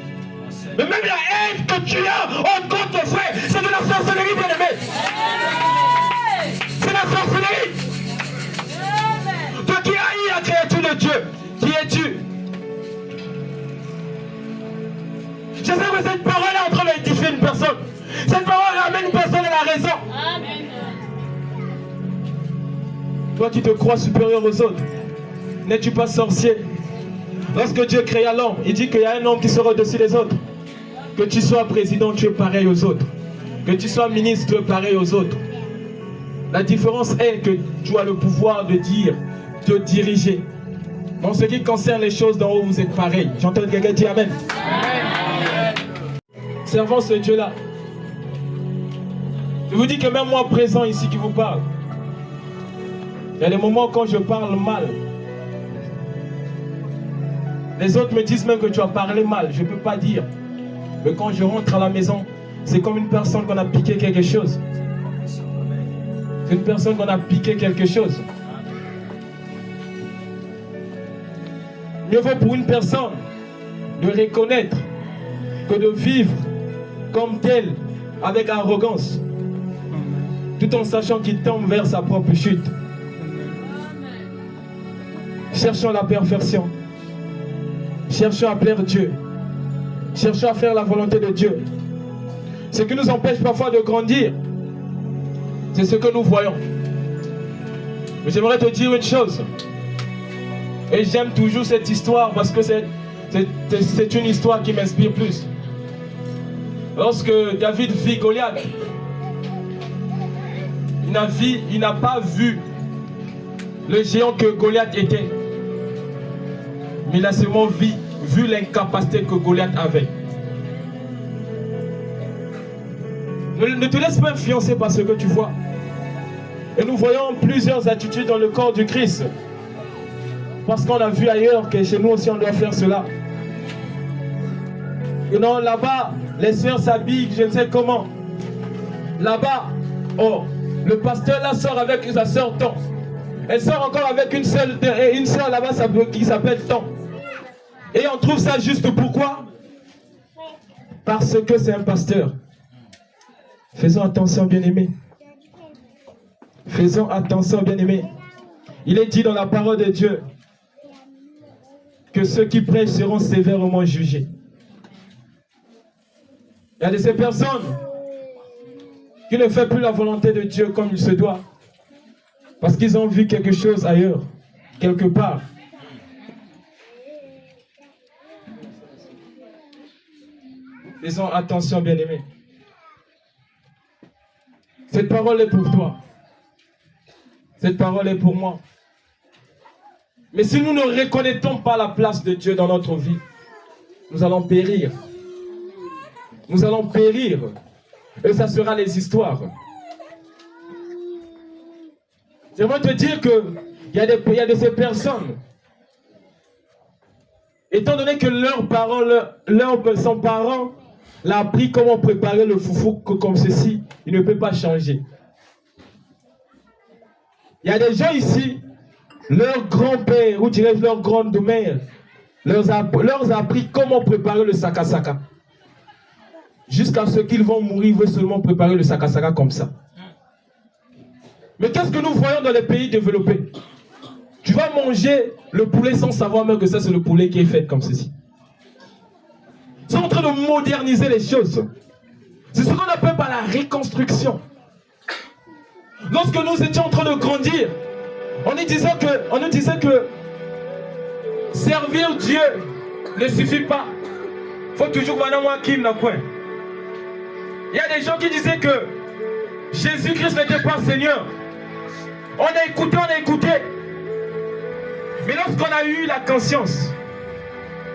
Mais même la haine que tu as entre ton frère, c'est de la sorcellerie, bien-aimé. C'est la sorcellerie. Toi qui haïs la créature de Dieu, qui es-tu? Je sais que cette parole est en train d'édifier une personne. Cette parole ramène une personne à la raison. Amen. Toi qui te crois supérieur aux autres, n'es-tu pas sorcier? Lorsque Dieu créa l'homme, il dit qu'il y a un homme qui sera au-dessus des autres. Que tu sois président, tu es pareil aux autres. Que tu sois ministre, tu es pareil aux autres. La différence est que tu as le pouvoir de dire, de diriger. En ce qui concerne les choses d'en haut, vous êtes pareil. J'entends quelqu'un dire Amen. Amen. Servons ce Dieu-là. Je vous dis que même moi présent ici qui vous parle, il y a des moments quand je parle mal. Les autres me disent même que tu as parlé mal. Je ne peux pas dire. Mais quand je rentre à la maison, c'est comme une personne qu'on a piqué quelque chose. C'est une personne qu'on a piqué quelque chose. Mieux vaut pour une personne de reconnaître que de vivre comme tel, avec arrogance, tout en sachant qu'il tombe vers sa propre chute. Cherchons la perfection. Cherchons à plaire Dieu. Cherchons à faire la volonté de Dieu. Ce qui nous empêche parfois de grandir, c'est ce que nous voyons. Mais j'aimerais te dire une chose. Et j'aime toujours cette histoire parce que c'est une histoire qui m'inspire plus. Lorsque David vit Goliath, il n'a pas vu le géant que Goliath était. Mais il a seulement vu l'incapacité que Goliath avait. Ne te laisse pas influencer par ce que tu vois. Et nous voyons plusieurs attitudes dans le corps du Christ. Parce qu'on a vu ailleurs que chez nous aussi on doit faire cela. Et non, là-bas, les sœurs s'habillent, je ne sais comment. Là-bas, oh, le pasteur là sort avec sa sœur Ton. Elle sort encore avec une sœur là-bas qui s'appelle Ton. Et on trouve ça juste pourquoi? Parce que c'est un pasteur. Faisons attention, bien-aimés. Faisons attention, bien-aimés. Il est dit dans la parole de Dieu que ceux qui prêchent seront sévèrement jugés. Il y a de ces personnes qui ne font plus la volonté de Dieu comme il se doit. Parce qu'ils ont vu quelque chose ailleurs, quelque part. Faisons attention, bien-aimés. Cette parole est pour toi. Cette parole est pour moi. Mais si nous ne reconnaissons pas la place de Dieu dans notre vie, nous allons périr. Nous allons périr. Et ça sera les histoires. J'aimerais te dire qu'il y a de ces personnes, étant donné que leurs parents, son parent l'a appris comment préparer le foufou comme ceci, il ne peut pas changer. Il y a des gens ici, leur grand-père, ou dirais-je leur grande-mère, leur a appris comment préparer le sakasaka. Jusqu'à ce qu'ils vont mourir, ils veulent seulement préparer le sakasaka comme ça. Mais qu'est-ce que nous voyons dans les pays développés? Tu vas manger le poulet sans savoir même que ça c'est le poulet qui est fait comme ceci. Ils sont en train de moderniser les choses. C'est ce qu'on appelle par la reconstruction. Lorsque nous étions en train de grandir, on nous disait que servir Dieu ne suffit pas. Il faut toujours voir moi qui n'a quoi. Il y a des gens qui disaient que Jésus-Christ n'était pas Seigneur. On a écouté. Mais lorsqu'on a eu la conscience,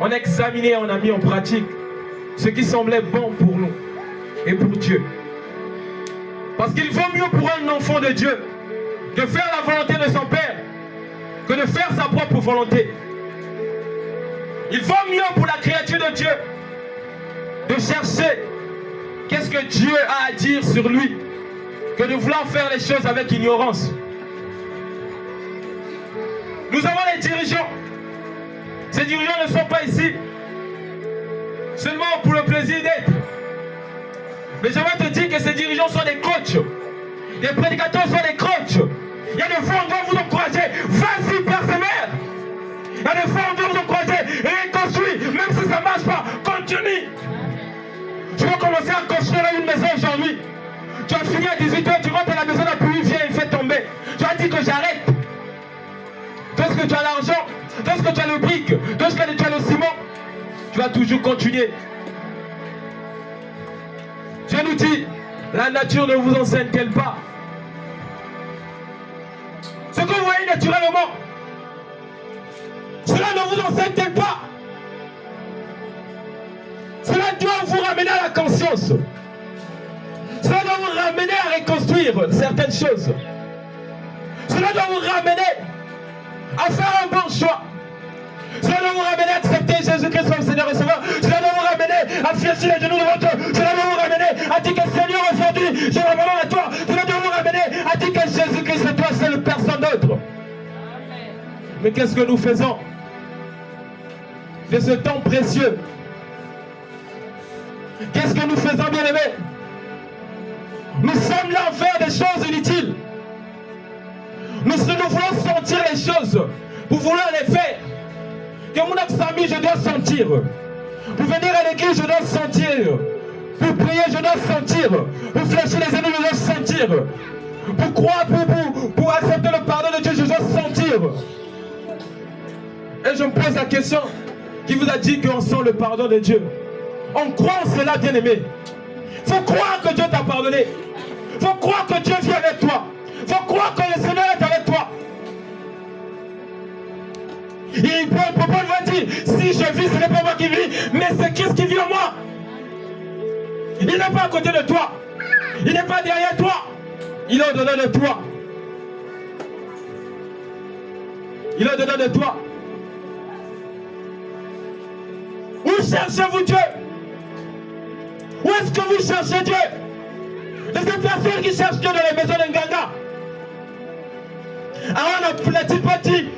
on a examiné, on a mis en pratique ce qui semblait bon pour nous et pour Dieu. Parce qu'il vaut mieux pour un enfant de Dieu de faire la volonté de son Père que de faire sa propre volonté. Il vaut mieux pour la créature de Dieu de chercher qu'est-ce que Dieu a à dire sur lui que de vouloir faire les choses avec ignorance. Nous avons les dirigeants. Ces dirigeants ne sont pas ici seulement pour le plaisir d'être. Mais j'aimerais te dire que ces dirigeants sont des coachs. Les prédicateurs sont des coachs. Il y a des fois on doit vous encourager. Vas-y, persévère. Il y a des fois on doit vous encourager. Reconstruis. Même si ça ne marche pas, continue. Tu vas commencer à construire une maison aujourd'hui. Tu as fini à 18h, tu rentres à la maison, la pluie vient et fait tomber. Tu as dit que j'arrête. Lorsque tu as l'argent, lorsque tu as le brique, lorsque tu as le ciment, tu vas toujours continuer. Dieu nous dit, la nature ne vous enseigne-t-elle pas? Ce que vous voyez naturellement, cela ne vous enseigne-t-elle pas? Cela doit vous ramener à la conscience. Cela doit vous ramener à reconstruire certaines choses. Cela doit vous ramener à faire un bon choix. Cela doit vous ramener à accepter Jésus-Christ comme Seigneur et Sauveur. Cela doit vous ramener à fléchir les genoux devant Dieu. Cela doit vous ramener à dire que Seigneur aujourd'hui, je m'abandonne à toi. Cela doit vous ramener à dire que Jésus-Christ c'est toi, c'est personne d'autre. Mais qu'est-ce que nous faisons de ce temps précieux? Qu'est-ce que nous faisons, bien-aimés? Nous sommes là à faire des choses inutiles. Nous voulons sentir les choses pour vouloir les faire. Que mon ami, je dois sentir. Pour venir à l'église, je dois sentir. Pour prier, je dois sentir. Pour fléchir les ennemis, je dois sentir. Pour croire, pour accepter le pardon de Dieu, je dois sentir. Et je me pose la question, qui vous a dit qu'on sent le pardon de Dieu? On croit en cela, bien-aimé. Il faut croire que Dieu t'a pardonné. Il faut croire que Dieu vient avec toi. Il faut croire que le Seigneur est avec toi. Et Paul va dire, si je vis, ce n'est pas moi qui vis, mais c'est Christ qui vit en moi. Il n'est pas à côté de toi. Il n'est pas derrière toi. Il est au-delà de toi. Il est au-delà de toi. Où cherchez-vous Dieu? Où est-ce que vous cherchez Dieu? De ces personnes qui cherchent Dieu dans les maisons d'Nganga. Alors on n'a-t-il pas dit,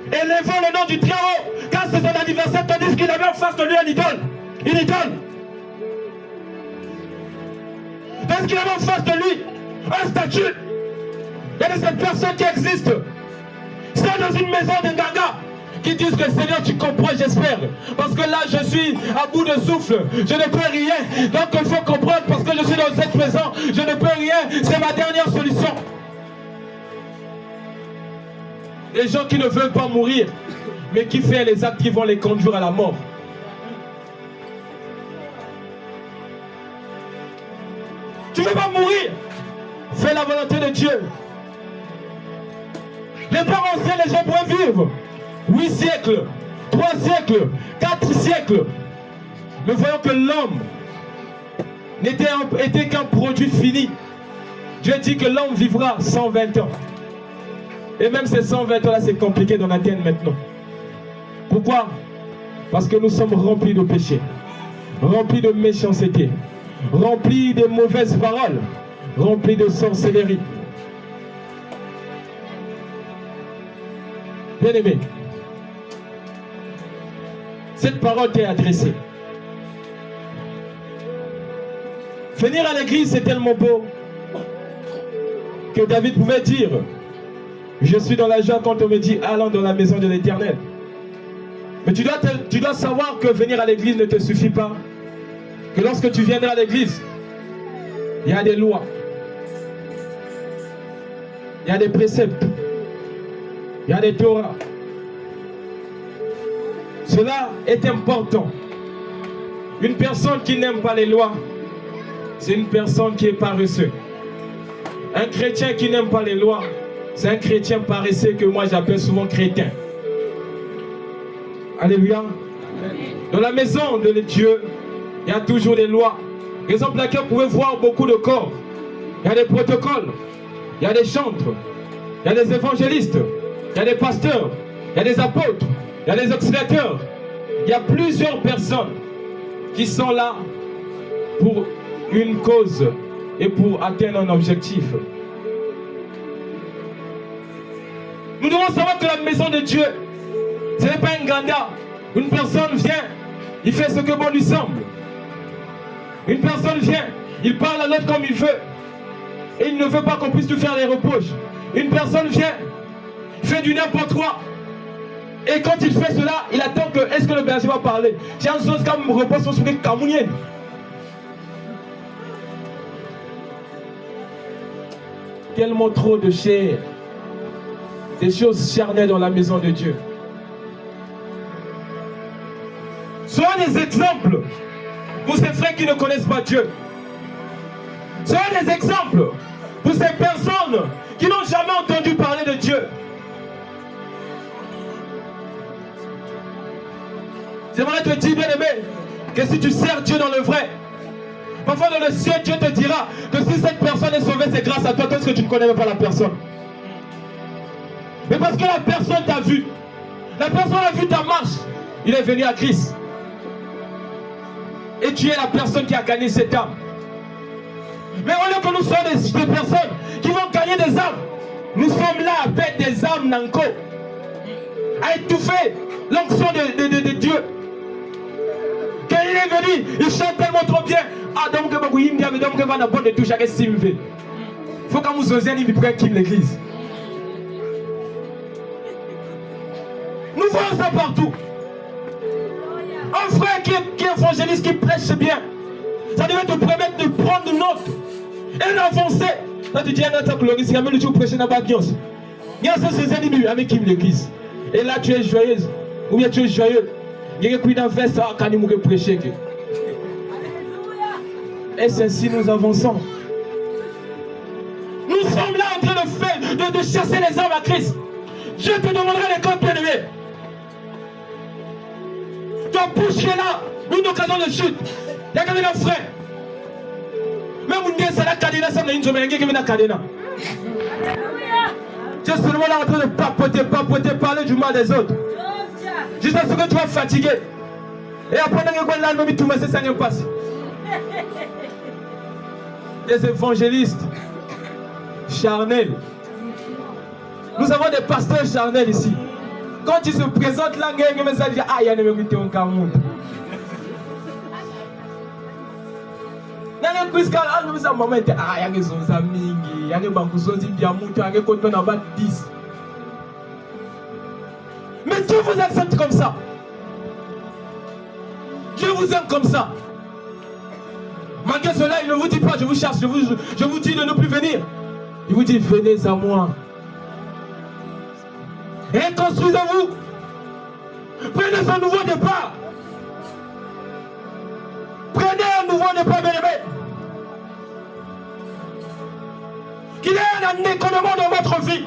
élevons le nom du Très-Haut, car c'est son anniversaire, tandis qu'il avait en face de lui un idole. Une idole. Tandis qu'il avait en face de lui un statut. Il y a de ces personnes qui existent. C'est dans une maison d'Nganga qui disent que Seigneur, tu comprends, j'espère. Parce que là, je suis à bout de souffle. Je ne peux rien. Donc, il faut comprendre, parce que je suis dans cette maison, je ne peux rien. C'est ma dernière solution. Les gens qui ne veulent pas mourir, mais qui font les actes qui vont les conduire à la mort. Tu ne veux pas mourir? Fais la volonté de Dieu. Les parents anciens, les gens pourraient vivre 8 siècles, 3 siècles, 4 siècles. Mais voyons que l'homme n'était qu'un produit fini. Dieu dit que l'homme vivra 120 ans. Et même ces 120 ans-là, c'est compliqué d'en atteindre maintenant. Pourquoi? Parce que nous sommes remplis de péchés, remplis de méchanceté, remplis de mauvaises paroles, remplis de sorcellerie. Bien-aimé, cette parole t'est adressée. Venir à l'église, c'est tellement beau que David pouvait dire: je suis dans la joie quand on me dit allons dans la maison de l'Éternel. Mais tu dois savoir que venir à l'église ne te suffit pas. Que lorsque tu viendras à l'église, il y a des lois, il y a des préceptes, il y a des Torahs. Cela est important. Une personne qui n'aime pas les lois, c'est une personne qui est paresseuse. Un chrétien qui n'aime pas les lois, c'est un chrétien paresseux que moi j'appelle souvent crétin. Alléluia. Dans la maison de Dieu, il y a toujours des lois. Raison pour laquelle vous pouvez voir beaucoup de corps. Il y a des protocoles, il y a des chantres, il y a des évangélistes, il y a des pasteurs, il y a des apôtres, il y a des auxiliateurs. Il y a plusieurs personnes qui sont là pour une cause et pour atteindre un objectif. Nous devons savoir que la maison de Dieu, ce n'est pas un ganda. Une personne vient, il fait ce que bon lui semble. Une personne vient, il parle à l'autre comme il veut. Et il ne veut pas qu'on puisse lui faire des reproches. Une personne vient, fait du n'importe quoi. Et quand il fait cela, il attend que, est-ce que le berger va parler? Tiens, une chose comme repose sur les camouniers. Tellement trop de chair, des choses charnelles dans la maison de Dieu. Soyez des exemples pour ces frères qui ne connaissent pas Dieu. Soyez des exemples pour ces personnes qui n'ont jamais entendu parler de Dieu. J'aimerais te dire, bien-aimé, que si tu sers Dieu dans le vrai, parfois dans le ciel, Dieu te dira que si cette personne est sauvée, c'est grâce à toi, parce que tu ne connais même pas la personne. Mais parce que la personne t'a vu, la personne a vu ta marche, il est venu à Christ. Et tu es la personne qui a gagné cette âme. Mais au lieu que nous soyons des personnes qui vont gagner des âmes, nous sommes là avec des âmes nanko, à étouffer l'onction de Dieu. Quand il est venu, il chante tellement trop bien. Ah, donc il faut que nous osions l'église. Nous voyons ça partout. Un frère qui est évangéliste, qui prêche bien, ça devait te permettre de prendre une note et d'avancer. Là, tu dis, il y a même le jour prêcher dans la baguette. Il y a ces ennemis avec qui l'église. Et là, tu es joyeuse. Ou bien tu es joyeux. Il y a qui dans veste quand il m'a prêché. Et c'est ainsi nous avançons. Nous sommes là en train de faire, de chasser les âmes à Christ. Dieu te demandera les corps bien-aimés. Ton bouche qui est là, une occasion de chute. Il y a quand même un frère. Même une la cadena, ça n'a une journée, il y a une cadena. Tu es seulement là en train de papoter, parler du mal des autres. Jusqu'à ce que tu vas fatigué. Et après, tout le monde ça ne passe. Des évangélistes charnels. Nous avons des pasteurs charnels ici. Quand ils se présentent là, il y a un message, ah, il y a un mérité en Cameroun. Il y a un quiz, ah, il y a un amis, il y a un bancouzon, il y a un mouton, il y a un coton en bas de 10. Mais Dieu vous accepte comme ça. Dieu vous aime comme ça. Malgré cela, il ne vous dit pas, je vous cherche, je vous dis de ne plus venir. Il vous dit, venez à moi. Reconstruisez-vous. Prenez un nouveau départ. Prenez un nouveau départ, bien-aimé. Qu'il y ait un économie dans votre vie.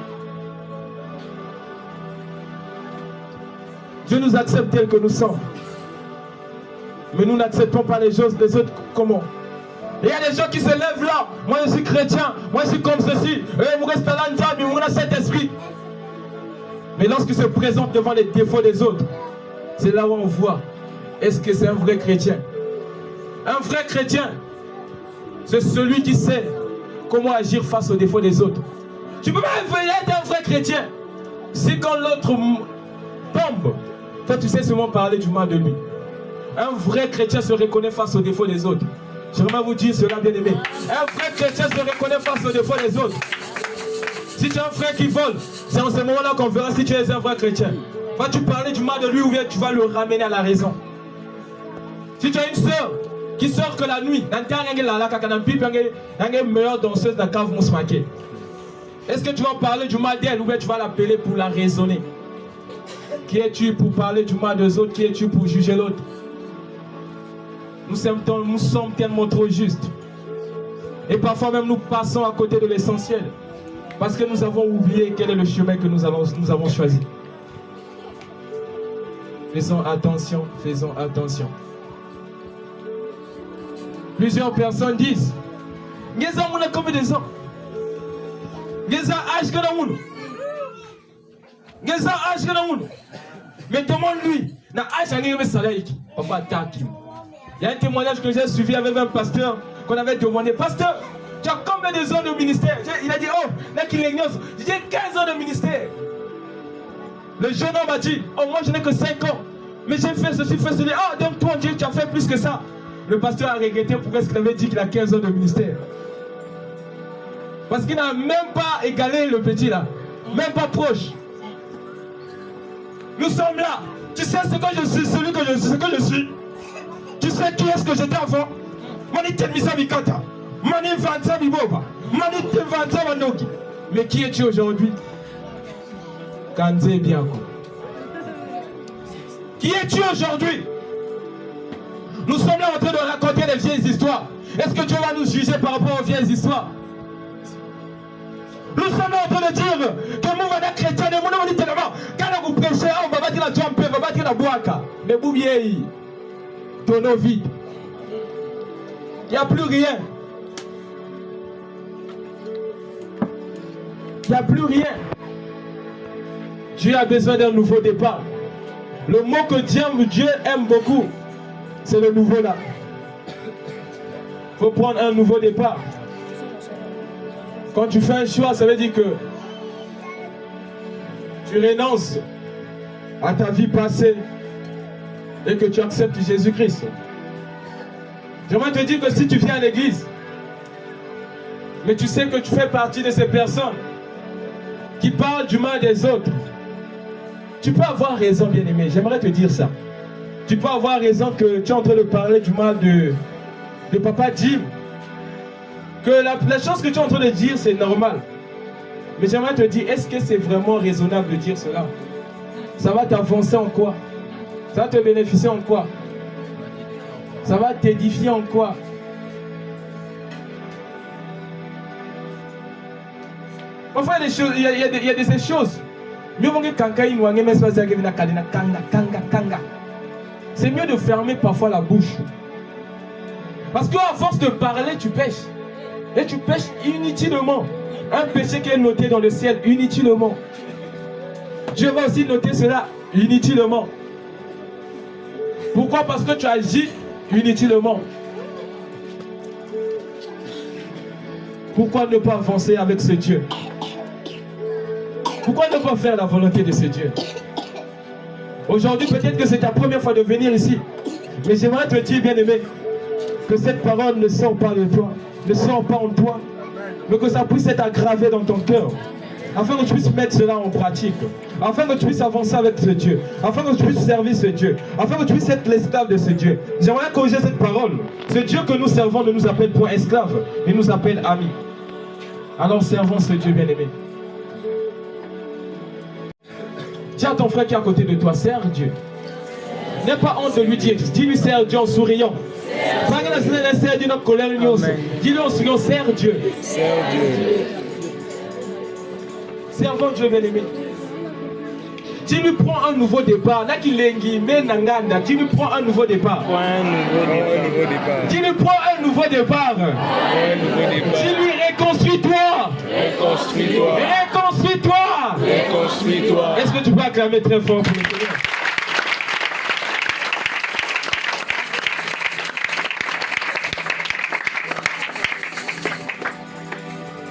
Dieu nous accepte tel que nous sommes. Mais nous n'acceptons pas les choses des autres comment? Et il y a des gens qui se lèvent là. Moi je suis chrétien, moi je suis comme ceci. Moi je suis là, moi cet esprit. Mais lorsqu'il se présente devant les défauts des autres, c'est là où on voit, est-ce que c'est un vrai chrétien? Un vrai chrétien, c'est celui qui sait comment agir face aux défauts des autres. Tu peux pas être un vrai chrétien si quand l'autre tombe, toi tu sais seulement parler du mal de lui. Un vrai chrétien se reconnaît face aux défauts des autres. J'aimerais vous dire cela, bien aimé. Un vrai chrétien se reconnaît face aux défauts des autres. Si tu as un frère qui vole, c'est en ce moment-là qu'on verra si tu es un vrai chrétien. Vas-tu parler du mal de lui ou bien tu vas le ramener à la raison? Si tu as une soeur qui sort que la nuit, meilleure danseuse de la cave Mousmaké, est-ce que tu vas parler du mal d'elle ou bien tu vas l'appeler pour la raisonner? Qui es-tu pour parler du mal des autres? Qui es-tu pour juger l'autre? Nous sommes tellement trop justes. Et parfois même nous passons à côté de l'essentiel. Parce que nous avons oublié quel est le chemin que nous avons choisi. Faisons attention, faisons attention. Plusieurs personnes disent Ngeza mouna comme des hommes. Ngeza âge que dans moun. Ngeza âge que dans moun. Mais demande-lui, na âge à ngé salaire qui. Papa takim. Il y a un témoignage que j'ai suivi avec un pasteur qu'on avait demandé. Pasteur, tu as combien de ans de ministère? Il a dit, oh, là qu'il est j'ai 15 ans de ministère. Le jeune homme a dit, oh, moi je n'ai que 5 ans. Mais j'ai fait ceci, fait cela. Ah, donc toi, Dieu, tu as fait plus que ça. Le pasteur a regretté pourquoi est-ce qu'il avait dit qu'il a 15 ans de ministère. Parce qu'il n'a même pas égalé le petit là. Même pas proche. Nous sommes là. Tu sais ce que je suis, celui que je suis, ce que je suis. Tu sais qui est-ce que j'étais avant? Mani Temisa Mikata. Mani Vanza Biboba. Mani Vanza Manoki. Mais qui es-tu aujourd'hui? Kanze Biako. Qui es-tu aujourd'hui? Nous sommes là en train de raconter des vieilles histoires. Est-ce que Dieu va nous juger par rapport aux vieilles histoires? Nous sommes là en train de dire que nous, on est chrétiens, nous, on dit tellement. Quand vous prêchez, on va battre la jambe, on va battre la boîte. Mais vous vieillis. Tonneau vide. Il n'y a plus rien. Il n'y a plus rien. Dieu a besoin d'un nouveau départ. Le mot que Dieu aime beaucoup, c'est le nouveau là. Il faut prendre un nouveau départ. Quand tu fais un choix, ça veut dire que tu renonces à ta vie passée et que tu acceptes Jésus-Christ. J'aimerais te dire que si tu viens à l'église, mais tu sais que tu fais partie de ces personnes qui parlent du mal des autres, tu peux avoir raison, bien-aimé. J'aimerais te dire ça. Tu peux avoir raison que tu es en train de parler du mal de Papa Jim. Que la chose que tu es en train de dire, c'est normal. Mais j'aimerais te dire, est-ce que c'est vraiment raisonnable de dire cela? Ça va t'avancer en quoi? Ça va te bénéficier en quoi? Ça va t'édifier en quoi? Parfois, il y a des choses. C'est mieux de fermer parfois la bouche. Parce qu'à force de parler, tu pêches. Et tu pêches inutilement. Un péché qui est noté dans le ciel inutilement. Dieu va aussi noter cela inutilement. Pourquoi? Parce que tu agis inutilement. Pourquoi ne pas avancer avec ce Dieu? Pourquoi ne pas faire la volonté de ce Dieu? Aujourd'hui, peut-être que c'est ta première fois de venir ici. Mais j'aimerais te dire, bien-aimé, que cette parole ne sort pas de toi, ne sort pas en toi, mais que ça puisse être aggravé dans ton cœur, afin que tu puisses mettre cela en pratique, afin que tu puisses avancer avec ce Dieu, afin que tu puisses servir ce Dieu, afin que tu puisses être l'esclave de ce Dieu. J'aimerais corriger cette parole. Ce Dieu que nous servons ne nous appelle point esclaves, il nous appelle amis. Alors servons ce Dieu, bien-aimé. Tiens ton frère qui est à côté de toi, sers Dieu. N'aie pas honte de lui dire, dis-lui sers Dieu en souriant. Dis-lui en souriant, sers Dieu. Servons Dieu, bien-aimé. Tu lui prends un nouveau départ. Tu lui prends un nouveau départ. Tu lui prends un nouveau départ. Tu lui reconstruis-toi. Reconstruis-toi. Est-ce que tu peux acclamer très fort pour le Seigneur?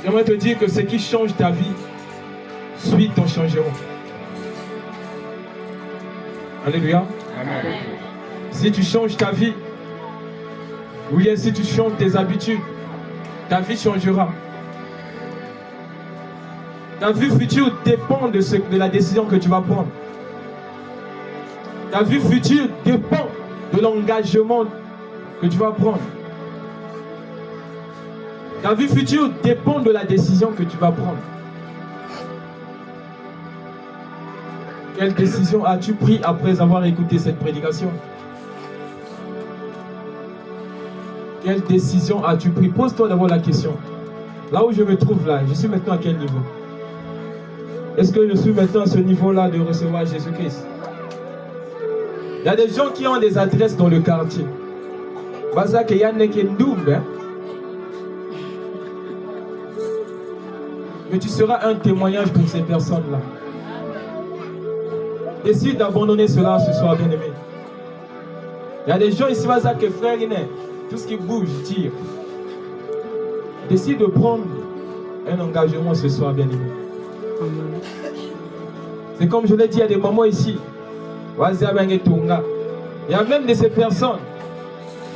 J'aimerais te dire que ce qui change ta vie suit ton changement. Alléluia. Amen. Si tu changes ta vie, ou bien si tu changes tes habitudes, ta vie changera. Ta vie future dépend de la décision que tu vas prendre. Ta vie future dépend de l'engagement que tu vas prendre. Ta vie future dépend de la décision que tu vas prendre. Quelle décision as-tu pris après avoir écouté cette prédication? Quelle décision as-tu pris? Pose-toi d'abord la question. Là où je me trouve là, je suis maintenant à quel niveau? Est-ce que je suis maintenant à ce niveau-là de recevoir Jésus-Christ? Il y a des gens qui ont des adresses dans le quartier. Mais tu seras un témoignage pour ces personnes-là. Décide d'abandonner cela ce soir, bien-aimé. Il y a des gens ici, que frère, tout ce qui bouge, tire. Décide de prendre un engagement ce soir, bien-aimé. C'est comme je l'ai dit, il y a des mamans ici. Il y a même de ces personnes.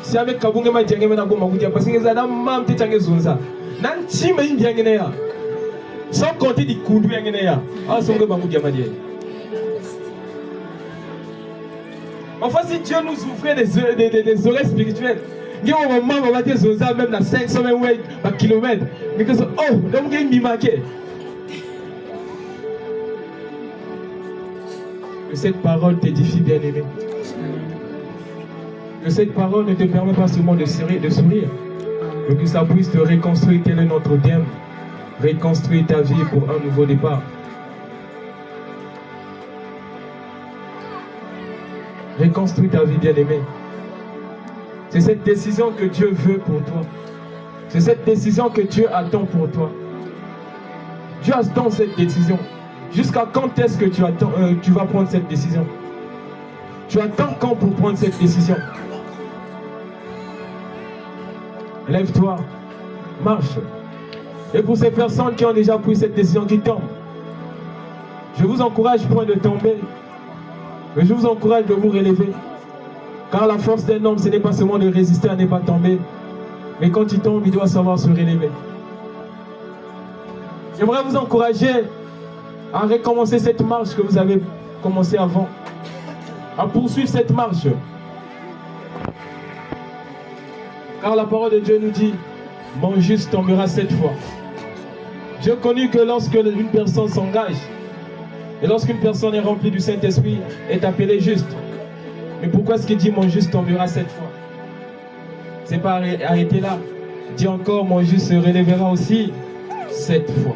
Si avec Kabunga ma diangé na goma kudia parce que ça n'a même pas été zunza. Nan chi ma indiangé na ya. Sans compter di kudu yangé ya. Ah songe ba kudia ma dié. Enfin si Dieu nous ouvrait des oreilles spirituelles, il y a un moment où on va dire zunza même à 500 km. Mais que oh, donc il m'y manquait. Que cette parole t'édifie, bien-aimé. Que cette parole ne te permet pas seulement de sourire, mais que ça puisse te reconstruire. Tel est notre thème. Reconstruire ta vie pour un nouveau départ. Reconstruire ta vie, bien-aimé. C'est cette décision que Dieu veut pour toi. C'est cette décision que Dieu attend pour toi. Dieu attend cette décision. Jusqu'à quand est-ce que tu vas prendre cette décision? Tu attends quand pour prendre cette décision? Lève-toi, marche. Et pour ces personnes qui ont déjà pris cette décision, qui tombent, je vous encourage point de tomber, mais je vous encourage de vous relever. Car la force d'un homme, ce n'est pas seulement de résister à ne pas tomber, mais quand il tombe, il doit savoir se relever. J'aimerais vous encourager à recommencer cette marche que vous avez commencé avant, à poursuivre cette marche. Car la parole de Dieu nous dit, mon juste tombera 7 fois. J'ai connu que lorsque une personne s'engage, et lorsqu'une personne est remplie du Saint-Esprit, est appelée juste. Mais pourquoi est-ce qu'il dit mon juste tombera 7 fois? C'est pas arrêter là. Dit encore, mon juste se relèvera aussi 7 fois.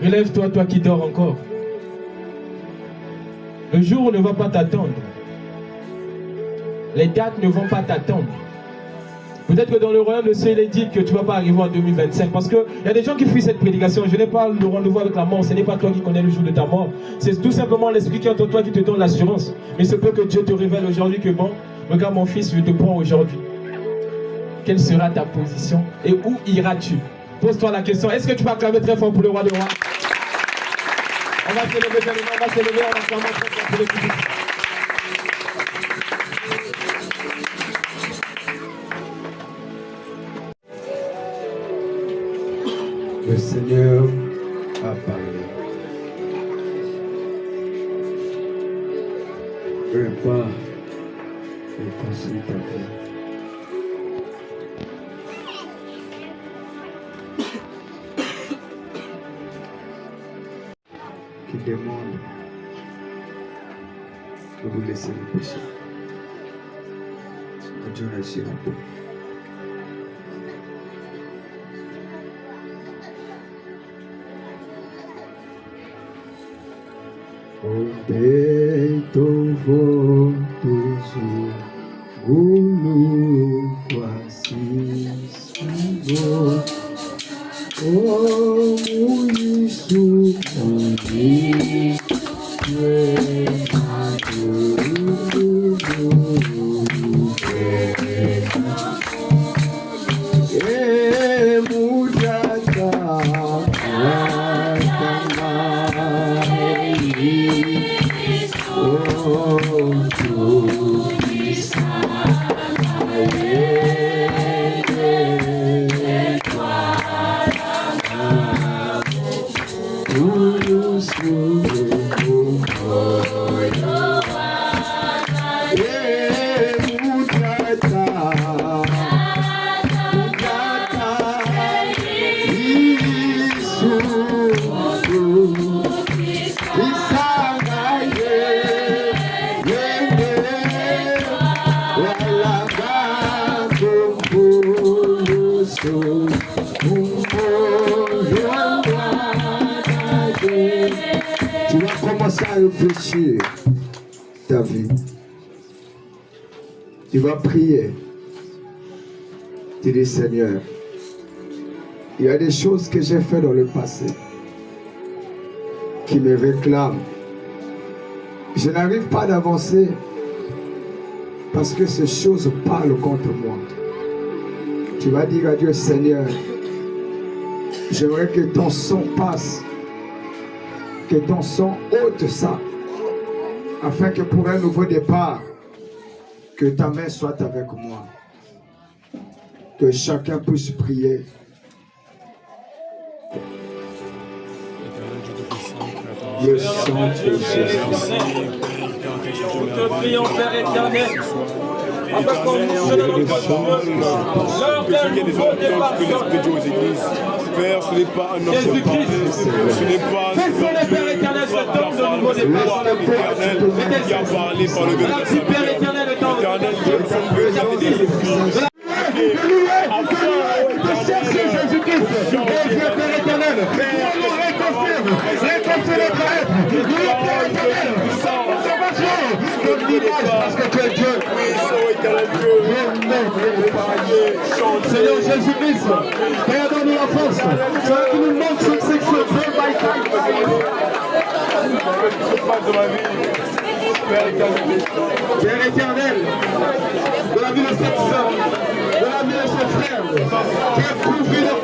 Relève-toi, toi qui dors encore. Le jour ne va pas t'attendre. Les dates ne vont pas t'attendre. Peut-être que dans le royaume de Dieu, il est dit que tu ne vas pas arriver en 2025. Parce qu'il y a des gens qui fuient cette prédication. Je n'ai pas le rendez-vous avec la mort. Ce n'est pas toi qui connais le jour de ta mort. C'est tout simplement l'Esprit qui est en toi qui te donne l'assurance. Mais c'est peut que Dieu te révèle aujourd'hui que bon, regarde mon fils, je te prends aujourd'hui. Quelle sera ta position et où iras-tu? Pose-toi la question. Est-ce que tu vas acclamer très fort pour le roi de roi? On va se lever, on va se lever, on va acclamer très fort pour le public. Le Seigneur a parlé. Prépare et construis ta vie. Qui demande que vous laissez le péché. Dieu agira un peu. Obetovo tuzu gulu kwasi sugo o muisu muni Tu vas commencer à réfléchir ta vie. Tu vas prier. Tu dis Seigneur, il y a des choses que j'ai faites dans le passé qui me réclament. Je n'arrive pas à avancer parce que ces choses parlent contre moi. Tu vas dire à Dieu, Seigneur, j'aimerais que ton sang passe, que ton sang ôte ça, afin que pour un nouveau départ, que ta main soit avec moi. Que chacun puisse prier. Le sang de Jésus. Nous te prions, Père éternel, afin qu'on nous soit dans notre chemin, lors d'un nouveau départ. Père, ce n'est pas un homme Jésus-Christ, ce n'est pas fais sonner, Père éternel, cet homme de nouveau départ. l'éternel qui a parlé par le bénéfice. Si Père éternel est en L'éternel, je ne peux que Cherchez Jésus-Christ, Père éternel, nous réconfirme, réconcilie notre être, nous Père éternel, conservation de l'image parce que tu es Dieu. Seigneur Jésus-Christ, Père, donne-nous la force, Seigneur qui nous montre cette section, day by day. Père éternel, de la vie de cette sœur, de la vie de ce frère, qui est prouvé de